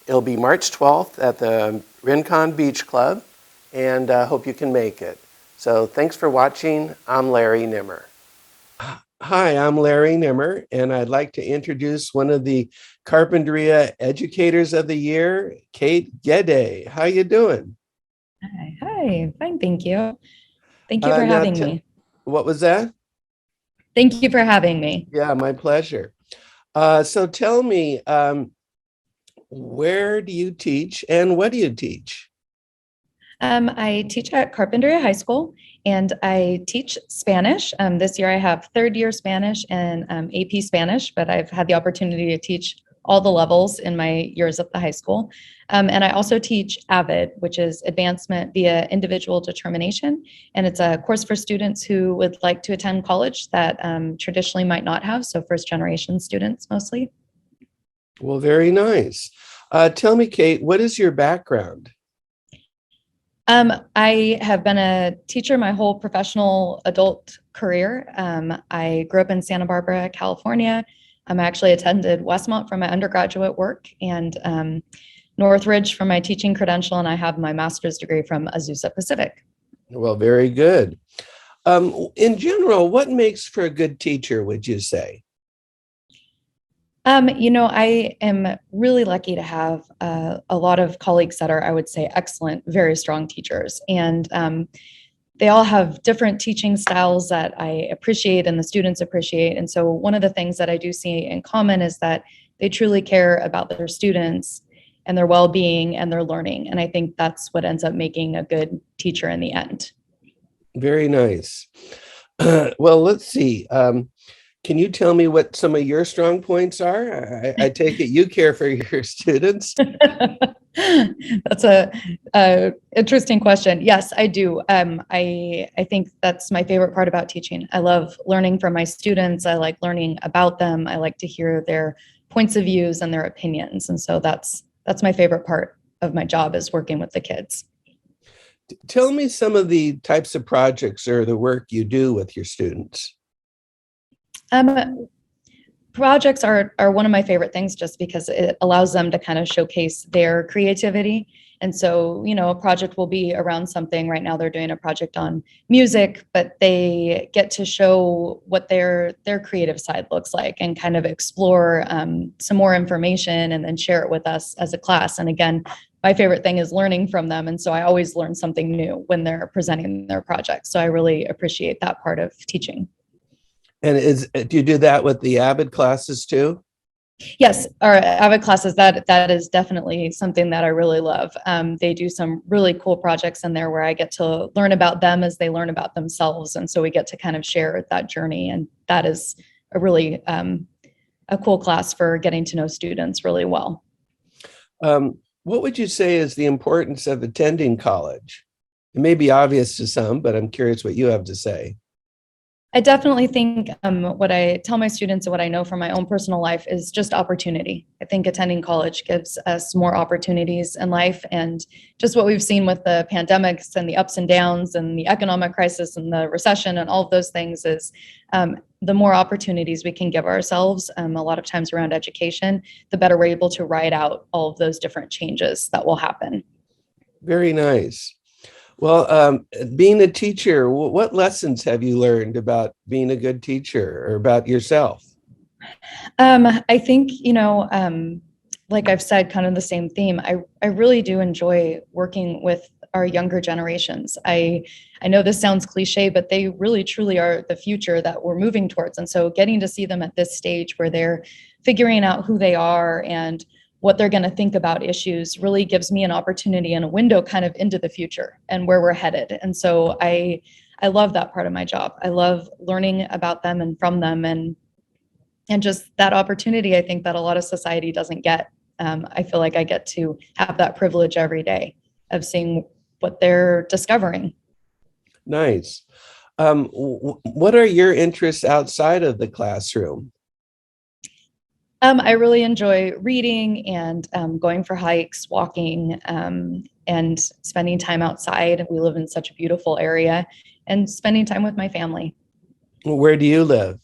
It'll be March 12th at the Rincon Beach Club, and I hope you can make it. So thanks for watching. I'm Larry Nimmer. Hi, I'm Larry Nimmer, and I'd like to introduce one of the Carpinteria Educators of the Year, Kate Geday. How you doing? Hi, fine, thank you. Thank you for having me. What was that? Thank you for having me. Yeah, my pleasure. So tell me, where do you teach and what do you teach? I teach at Carpinteria High School, and I teach Spanish. This year I have third year Spanish and AP Spanish, but I've had the opportunity to teach all the levels in my years at the high school. And I also teach AVID, which is Advancement via Individual Determination. And it's a course for students who would like to attend college that traditionally might not have. So first generation students mostly. Well, very nice. Tell me, Kate, what is your background? I have been a teacher my whole professional adult career. I grew up in Santa Barbara, California. I actually attended Westmont for my undergraduate work and Northridge for my teaching credential, and I have my master's degree from Azusa Pacific. Well, very good. In general, what makes for a good teacher, would you say? I am really lucky to have a lot of colleagues that are, I would say, excellent, very strong teachers. And they all have different teaching styles that I appreciate and the students appreciate. And so one of the things that I do see in common is that they truly care about their students and their well-being and their learning. And I think that's what ends up making a good teacher in the end. Very nice. Well, let's see. Can you tell me what some of your strong points are? I take it you care for your students. That's a interesting question. Yes, I do. I think that's my favorite part about teaching. I love learning from my students. I like learning about them. I like to hear their points of views and their opinions. And so that's my favorite part of my job, is working with the kids. Tell me some of the types of projects or the work you do with your students. Projects are one of my favorite things, just because it allows them to kind of showcase their creativity. And so, a project will be around something. Right now they're doing a project on music, but they get to show what their creative side looks like and kind of explore some more information and then share it with us as a class. And again, my favorite thing is learning from them. And so I always learn something new when they're presenting their projects. So I really appreciate that part of teaching. And do you do that with the AVID classes too? Yes, our AVID classes, that is definitely something that I really love. They do some really cool projects in there where I get to learn about them as they learn about themselves. And so we get to kind of share that journey. And that is a really a cool class for getting to know students really well. What would you say is the importance of attending college? It may be obvious to some, but I'm curious what you have to say. I definitely think what I tell my students and what I know from my own personal life is just opportunity. I think attending college gives us more opportunities in life, and just what we've seen with the pandemics and the ups and downs and the economic crisis and the recession and all of those things is the more opportunities we can give ourselves, a lot of times around education, the better we're able to ride out all of those different changes that will happen. Very nice. Well, being a teacher, what lessons have you learned about being a good teacher or about yourself? I think, like I've said, kind of the same theme. I really do enjoy working with our younger generations. I know this sounds cliche, but they really truly are the future that we're moving towards. And so getting to see them at this stage where they're figuring out who they are and what they're going to think about issues really gives me an opportunity and a window kind of into the future and where we're headed. And so I love that part of my job. I love learning about them and from them, and just that opportunity, I think, that a lot of society doesn't get. I feel like I get to have that privilege every day of seeing what they're discovering. Nice. What are your interests outside of the classroom? I really enjoy reading and going for hikes, walking, and spending time outside. We live in such a beautiful area, and spending time with my family. Where do you live?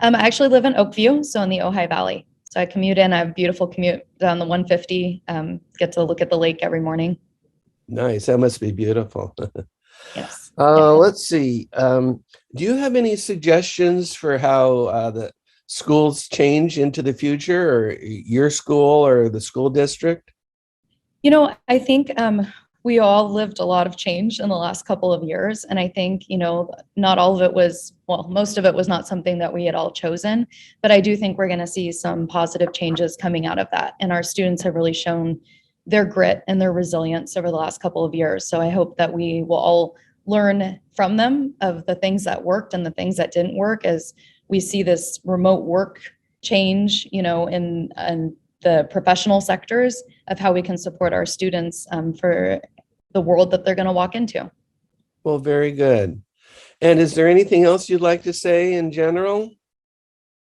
I actually live in Oakview, so in the Ojai Valley. So I commute in. I have a beautiful commute down the 150. Get to look at the lake every morning. Nice. That must be beautiful. Yes. Let's see. Do you have any suggestions for how the schools change into the future, or your school or the school district? I think we all lived a lot of change in the last couple of years. And I think, not all of it was, well, most of it was not something that we had all chosen. But I do think we're going to see some positive changes coming out of that. And our students have really shown their grit and their resilience over the last couple of years. So I hope that we will all learn from them of the things that worked and the things that didn't work, as we see this remote work change, in the professional sectors of how we can support our students for the world that they're going to walk into. Well, very good. And is there anything else you'd like to say in general?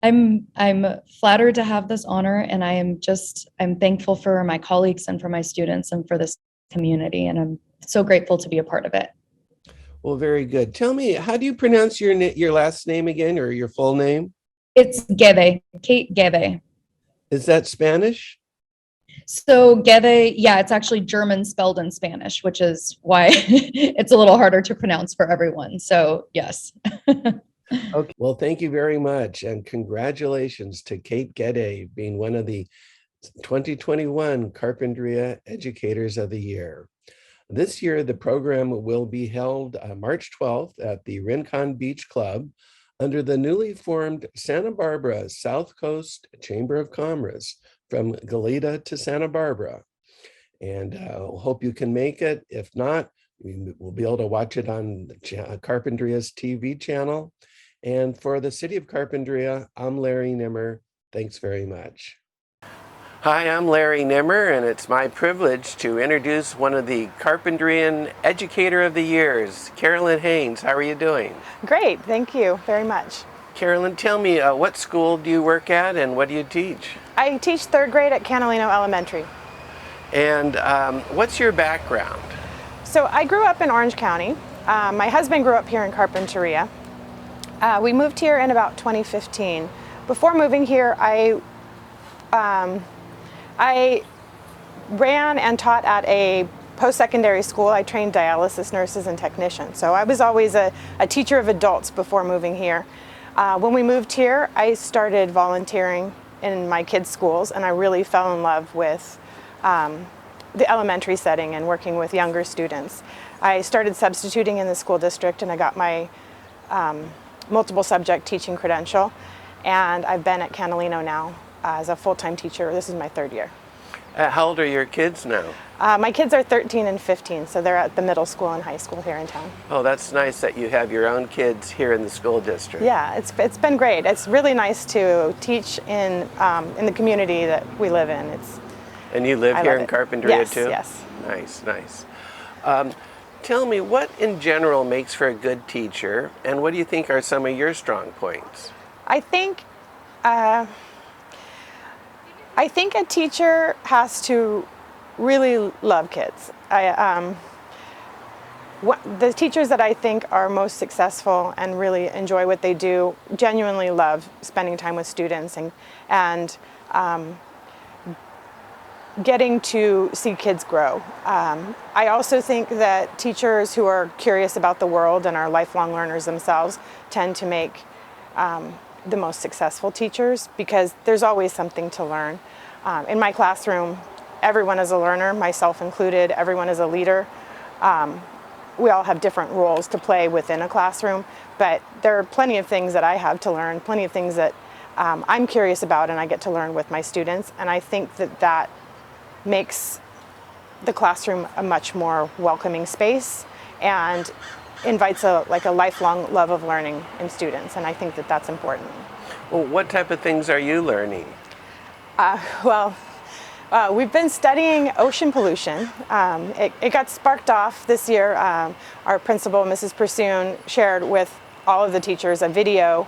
I'm flattered to have this honor, and I'm thankful for my colleagues and for my students and for this community, and I'm so grateful to be a part of it. Well, very good. Tell me, how do you pronounce your last name again, or your full name? It's Geday, Kate Geday. Is that Spanish? So Geday, yeah, it's actually German spelled in Spanish, which is why it's a little harder to pronounce for everyone. So yes. Okay. Well, thank you very much. And congratulations to Kate Geday being one of the 2021 Carpinteria Educators of the Year. This year, the program will be held March 12th at the Rincon Beach Club under the newly formed Santa Barbara South Coast Chamber of Commerce from Gala to Santa Barbara. And hope you can make it. If not, we will be able to watch it on Carpenteria's TV channel. And for the City of Carpinteria, I'm Larry Nimmer. Thanks very much. Hi, I'm Larry Nimmer, and it's my privilege to introduce one of the Carpenterian Educator of the Years, Carolyn Haynes. How are you doing? Great, thank you very much. Carolyn, tell me, what school do you work at and what do you teach? I teach third grade at Catalino Elementary. And what's your background? So I grew up in Orange County. My husband grew up here in Carpinteria. We moved here in about 2015. Before moving here, I ran and taught at a post-secondary school. I trained dialysis nurses and technicians. So I was always a teacher of adults before moving here. When we moved here, I started volunteering in my kids' schools, and I really fell in love with the elementary setting and working with younger students. I started substituting in the school district, and I got my multiple subject teaching credential, and I've been at Catalino now as a full-time teacher. This is my third year. How old are your kids now? My kids are 13 and 15, so they're at the middle school and high school here in town. Oh, that's nice that you have your own kids here in the school district. Yeah, it's been great. It's really nice to teach in the community that we live in. And you live here in Carpinteria yes, too? Yes. Nice, nice. Tell me, what in general makes for a good teacher, and what do you think are some of your strong points? I think a teacher has to really love kids. The teachers that I think are most successful and really enjoy what they do genuinely love spending time with students and getting to see kids grow. I also think that teachers who are curious about the world and are lifelong learners themselves tend to make the most successful teachers, because there's always something to learn. In my classroom, everyone is a learner, myself included. Everyone is a leader. We all have different roles to play within a classroom, but there are plenty of things that I have to learn, plenty of things that I'm curious about and I get to learn with my students, and I think that makes the classroom a much more welcoming space and invites a lifelong love of learning in students, and I think that that's important. Well, what type of things are you learning? We've been studying ocean pollution. It got sparked off this year. Our principal, Mrs. Pursoon, shared with all of the teachers a video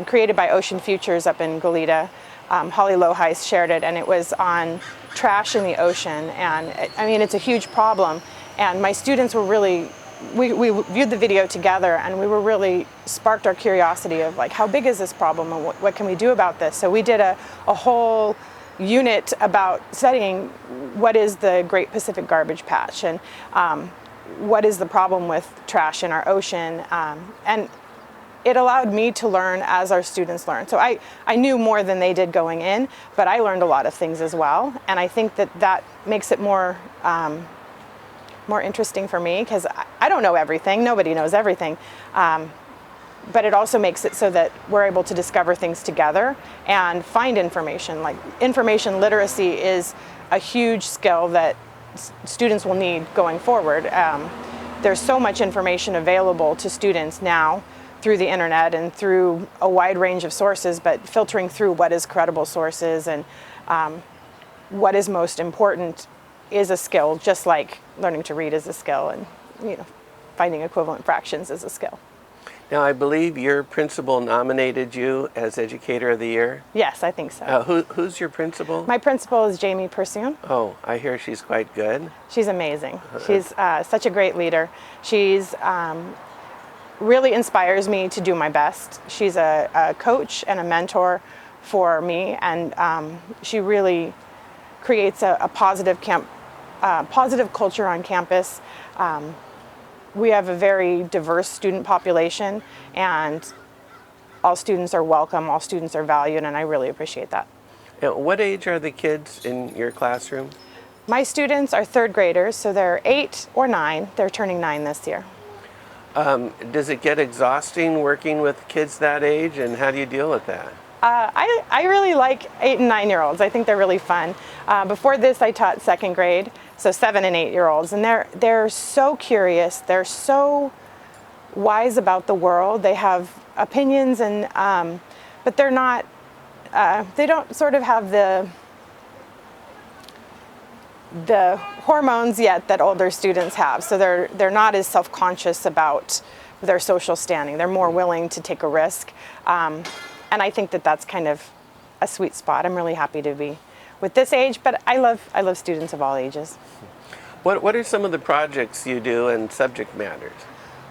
created by Ocean Futures up in Goleta. Holly Loheis shared it, and it was on trash in the ocean. And I mean, it's a huge problem. And my students were really, we viewed the video together, and we were really sparked our curiosity of how big is this problem and what can we do about this? So we did a whole unit about studying what is the Great Pacific Garbage Patch and what is the problem with trash in our ocean. And it allowed me to learn as our students learn. So I knew more than they did going in, but I learned a lot of things as well. And I think that makes it more interesting for me, because I don't know everything. Nobody knows everything. But it also makes it so that we're able to discover things together and find information. Like, information literacy is a huge skill that students will need going forward. There's so much information available to students now through the internet and through a wide range of sources, but filtering through what is credible sources and what is most important is a skill, just like learning to read is a skill, and finding equivalent fractions is a skill. Now, I believe your principal nominated you as Educator of the Year. Yes, I think so. Who's your principal? My principal is Jamie Pursoon. Oh, I hear she's quite good. She's amazing. She's such a great leader. She's really inspires me to do my best. She's a coach and a mentor for me, and she really creates a positive positive culture on campus. We have a very diverse student population, and all students are welcome, all students are valued, and I really appreciate that. Now, what age are the kids in your classroom? My students are third graders, so they're 8 or 9. They're turning 9 this year. Does it get exhausting working with kids that age, and how do you deal with that? I really like 8 and 9-year-olds. I think they're really fun. Before this, I taught second grade, so 7 and 8-year-olds, and they're so curious. They're so wise about the world. They have opinions, and but they're not. They don't sort of have the hormones yet that older students have. So they're not as self-conscious about their social standing. They're more willing to take a risk. And I think that that's kind of a sweet spot. I'm really happy to be with this age, but I love students of all ages. What are some of the projects you do and subject matters?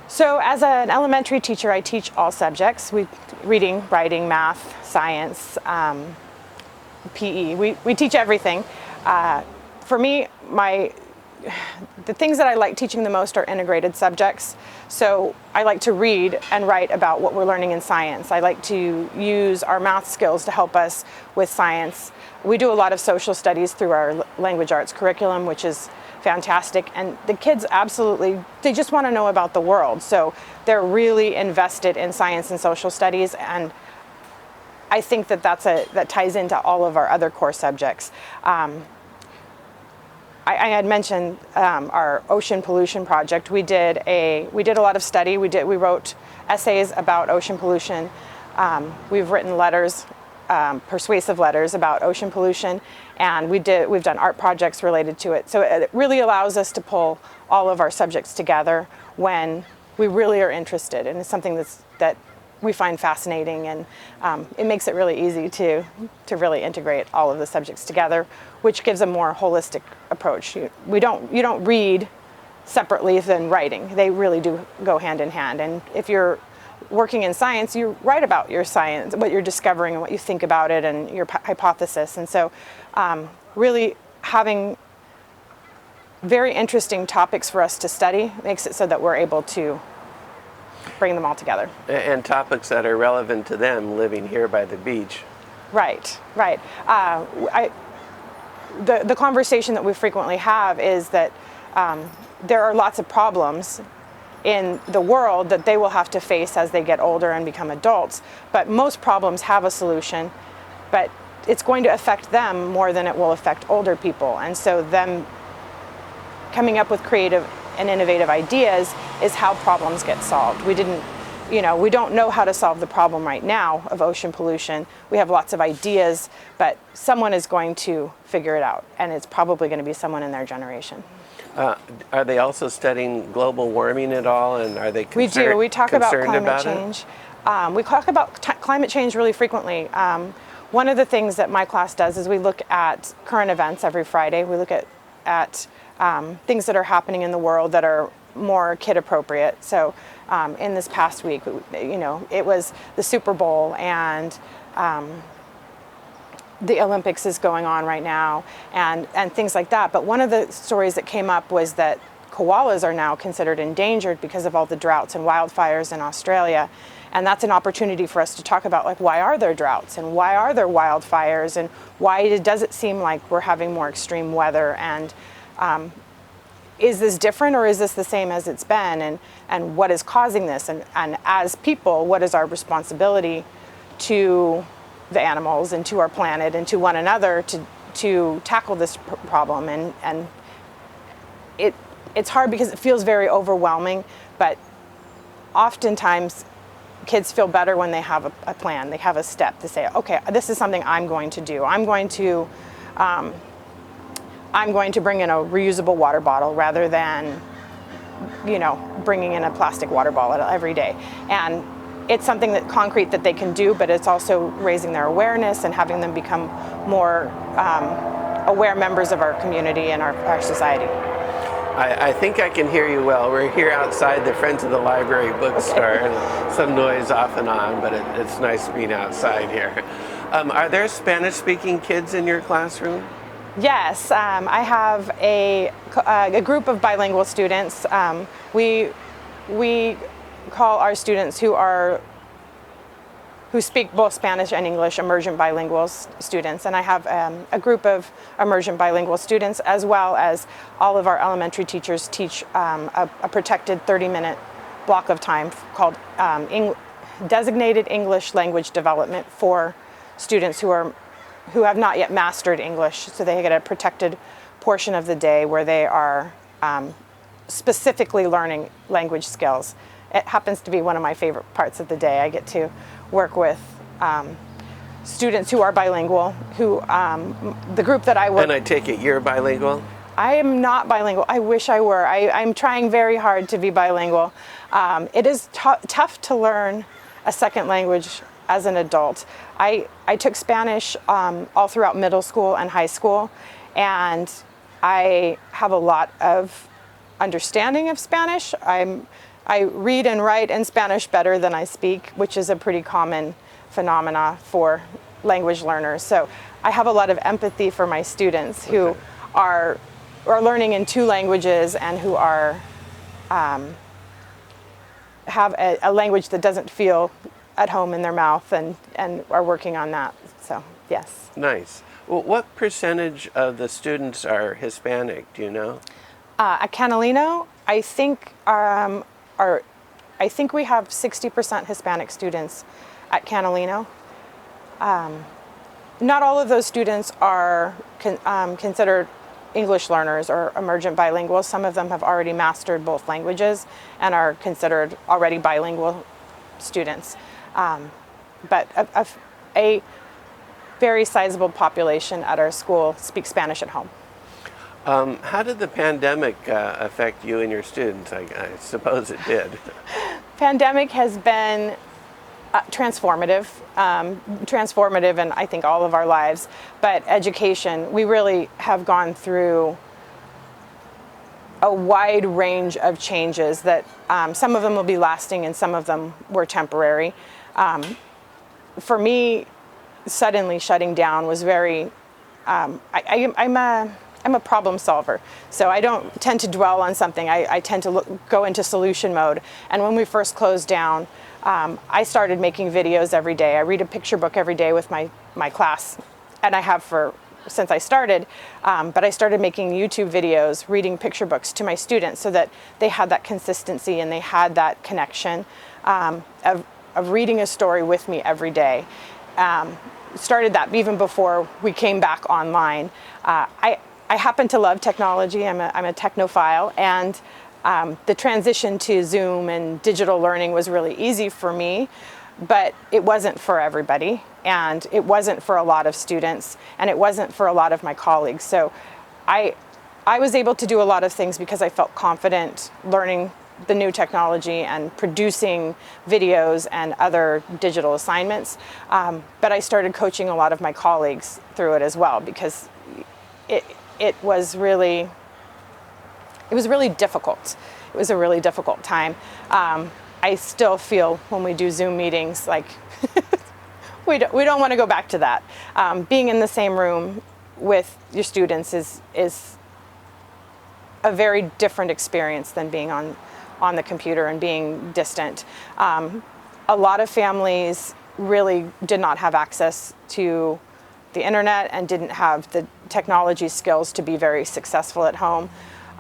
So as an elementary teacher, I teach all subjects. Reading, writing, math, science, PE. We teach everything. For me, the things that I like teaching the most are integrated subjects. So I like to read and write about what we're learning in science. I like to use our math skills to help us with science. We do a lot of social studies through our language arts curriculum, which is fantastic. And the kids they just want to know about the world. So they're really invested in science and social studies. And I think that ties into all of our other core subjects. I had mentioned our ocean pollution project. We did a lot of study. We wrote essays about ocean pollution. We've written letters, persuasive letters about ocean pollution, and we've done art projects related to it. So it really allows us to pull all of our subjects together when we really are interested, and it's something that we find fascinating, and it makes it really easy to really integrate all of the subjects together, which gives a more holistic approach. You don't read separately than writing. They really do go hand in hand. And if you're working in science, you write about your science, what you're discovering and what you think about it and your hypothesis. And so really having very interesting topics for us to study makes it so that we're able to bring them all together. And topics that are relevant to them living here by the beach. Right. The conversation that we frequently have is that there are lots of problems in the world that they will have to face as they get older and become adults. But most problems have a solution, but it's going to affect them more than it will affect older people. And so them coming up with creative and innovative ideas is how problems get solved. We don't know how to solve the problem right now of ocean pollution. We have lots of ideas, but someone is going to figure it out, and it's probably going to be someone in their generation. Are they also studying global warming at all, and are they We do. We talk about climate it? change. We talk about climate change really frequently. One of the things that my class does is we look at current events every Friday. We look at things that are happening in the world that are more kid appropriate. So in this past week, it was the Super Bowl, and the Olympics is going on right now, and things like that. But one of the stories that came up was that koalas are now considered endangered because of all the droughts and wildfires in Australia. And that's an opportunity for us to talk about, why are there droughts and why are there wildfires, and why does it seem like we're having more extreme weather, and is this different or is this the same as it's been, and what is causing this, and as people, what is our responsibility to the animals and to our planet and to one another to tackle this problem. And it's hard because it feels very overwhelming, but oftentimes kids feel better when they have a plan. They have a step to say, okay, this is something I'm going to do. I'm going to bring in a reusable water bottle rather than, bringing in a plastic water bottle every day. And it's something that concrete that they can do, but it's also raising their awareness and having them become more aware members of our community and our society. I think I can hear you well. We're here outside the Friends of the Library bookstore, and some noise off and on, but it's nice being outside here. Are there Spanish-speaking kids in your classroom? Yes, I have a group of bilingual students. We call our students who speak both Spanish and English immersion bilingual students, and I have a group of immersion bilingual students, as well as all of our elementary teachers teach a protected 30-minute block of time called designated English language development for students who have not yet mastered English. So they get a protected portion of the day where they are specifically learning language skills. It happens to be one of my favorite parts of the day. I get to work with students who are bilingual, the group that I work. And I take it you're bilingual? I am not bilingual. I wish I were. I'm trying very hard to be bilingual. It is tough to learn a second language as an adult. I took Spanish all throughout middle school and high school, and I have a lot of understanding of Spanish. I read and write in Spanish better than I speak, which is a pretty common phenomena for language learners. So I have a lot of empathy for my students who are learning in two languages and who have a language that doesn't feel at home in their mouth and are working on that. So yes. Nice. Well, what percentage of the students are Hispanic? Do you know? At Catalino, I think we have 60% Hispanic students at Catalino. Not all of those students are considered English learners or emergent bilinguals. Some of them have already mastered both languages and are considered already bilingual students. But a very sizable population at our school speaks Spanish at home. How did the pandemic affect you and your students? I suppose it did. Pandemic has been transformative in I think all of our lives, but education, we really have gone through a wide range of changes that some of them will be lasting and some of them were temporary. For me, suddenly shutting down was very, I'm a problem solver, so I don't tend to dwell on something. I tend to go into solution mode. And when we first closed down, I started making videos every day. I read a picture book every day with my class, and I have since I started. But I started making YouTube videos, reading picture books to my students so that they had that consistency and they had that connection of reading a story with me every day. Started that even before we came back online. I happen to love technology. I'm a technophile, and the transition to Zoom and digital learning was really easy for me, but it wasn't for everybody, and it wasn't for a lot of students, and it wasn't for a lot of my colleagues. So I was able to do a lot of things because I felt confident learning the new technology and producing videos and other digital assignments. But I started coaching a lot of my colleagues through it as well, because it was really difficult. It was a really difficult time. I still feel when we do Zoom meetings like we don't want to go back to that. Being in the same room with your students is a very different experience than being on the computer and being distant. A lot of families really did not have access to the internet and didn't have the technology skills to be very successful at home.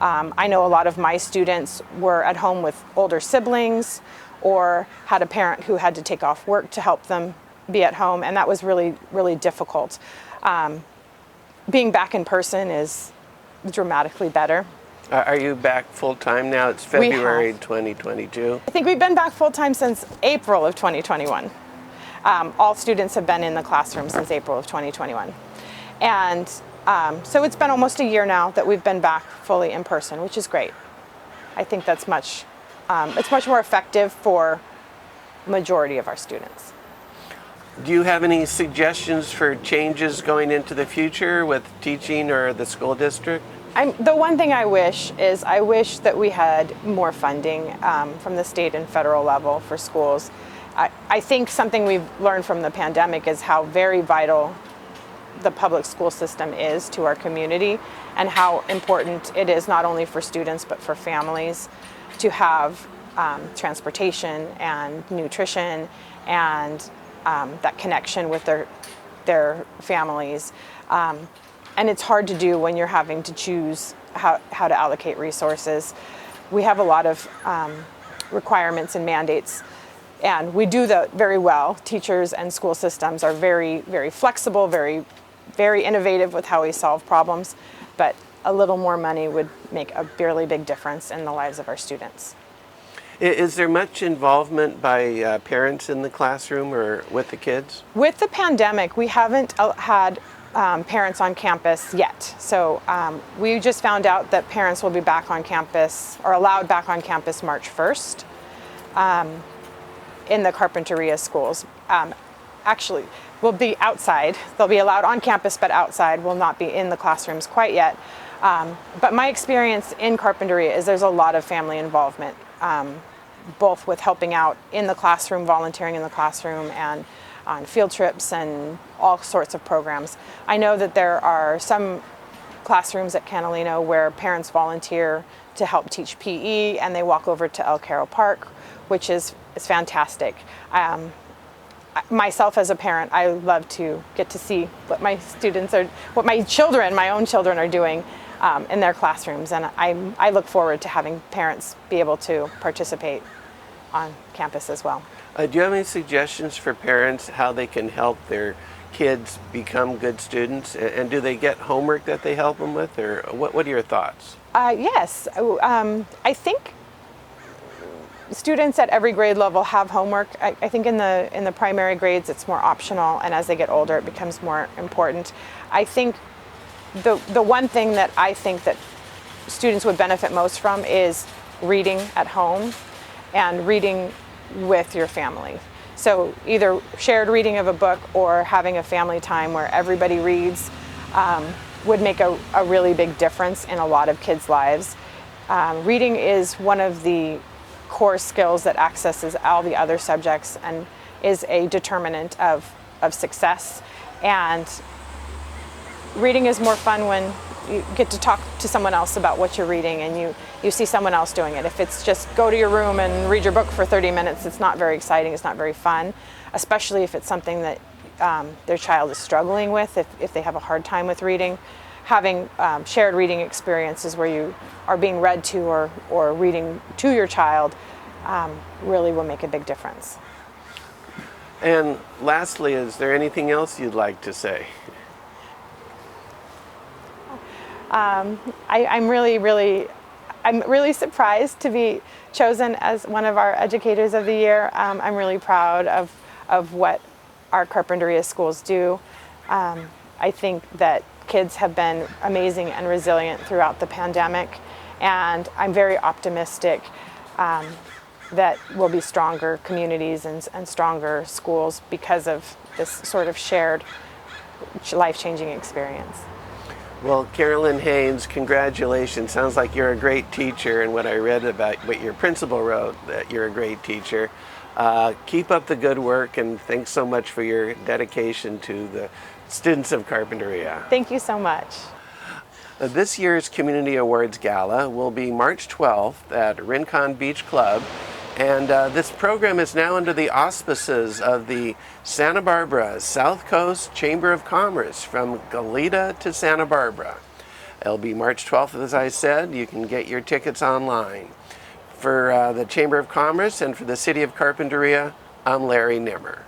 I know a lot of my students were at home with older siblings or had a parent who had to take off work to help them be at home, and that was really, really difficult. Being back in person is dramatically better. Are you back full-time now? It's We February have. 2022. I think we've been back full-time since April of 2021. All students have been in the classroom since April of 2021. And so it's been almost a year now that we've been back fully in person, which is great. I think that's it's much more effective for majority of our students. Do you have any suggestions for changes going into the future with teaching or the school district? The one thing I wish that we had more funding from the state and federal level for schools. I think something we've learned from the pandemic is how very vital the public school system is to our community, and how important it is not only for students but for families to have transportation and nutrition and that connection with their families. And it's hard to do when you're having to choose how to allocate resources. We have a lot of requirements and mandates, and we do that very well. Teachers and school systems are very, very flexible, very, very innovative with how we solve problems, but a little more money would make a really big difference in the lives of our students. Is there much involvement by parents in the classroom or with the kids? With the pandemic, we haven't had parents on campus yet. So we just found out that parents will be back on campus, or allowed back on campus, March 1st in the Carpinteria schools. Actually, will be outside. They'll be allowed on campus, but outside, will not be in the classrooms quite yet. But my experience in Carpinteria is there's a lot of family involvement, both with helping out in the classroom, volunteering in the classroom, and on field trips and all sorts of programs. I know that there are some classrooms at Catalino where parents volunteer to help teach PE, and they walk over to El Caro Park, which is fantastic. Myself as a parent, I love to get to see what my own children are doing in their classrooms, and I look forward to having parents be able to participate on campus as well. Do you have any suggestions for parents how they can help their kids become good students? And do they get homework that they help them with, or what are your thoughts? Yes, I think students at every grade level have homework. I think in the primary grades it's more optional, and as they get older it becomes more important. I think the one thing that I think that students would benefit most from is reading at home and reading with your family. So either shared reading of a book or having a family time where everybody reads would make a really big difference in a lot of kids' lives. Reading is one of the core skills that accesses all the other subjects and is a determinant of success. And reading is more fun when you get to talk to someone else about what you're reading and you see someone else doing it. If it's just go to your room and read your book for 30 minutes, it's not very exciting, it's not very fun, especially if it's something that their child is struggling with, if they have a hard time with reading. Having shared reading experiences where you are being read to or reading to your child really will make a big difference. And lastly, is there anything else you'd like to say? I'm really surprised to be chosen as one of our Educators of the Year. I'm really proud of what our Carpinteria schools do. I think that kids have been amazing and resilient throughout the pandemic, and I'm very optimistic that we'll be stronger communities and stronger schools because of this sort of shared life-changing experience. Well, Carolyn Haynes, congratulations. Sounds like you're a great teacher, and what I read about what your principal wrote, that you're a great teacher. Keep up the good work, and thanks so much for your dedication to the students of Carpinteria. Thank you so much. This year's Community Awards Gala will be March 12th at Rincon Beach Club, and this program is now under the auspices of the Santa Barbara South Coast Chamber of Commerce from Goleta to Santa Barbara. It'll be March 12th, as I said. You can get your tickets online. For the Chamber of Commerce and for the City of Carpinteria, I'm Larry Nimmer.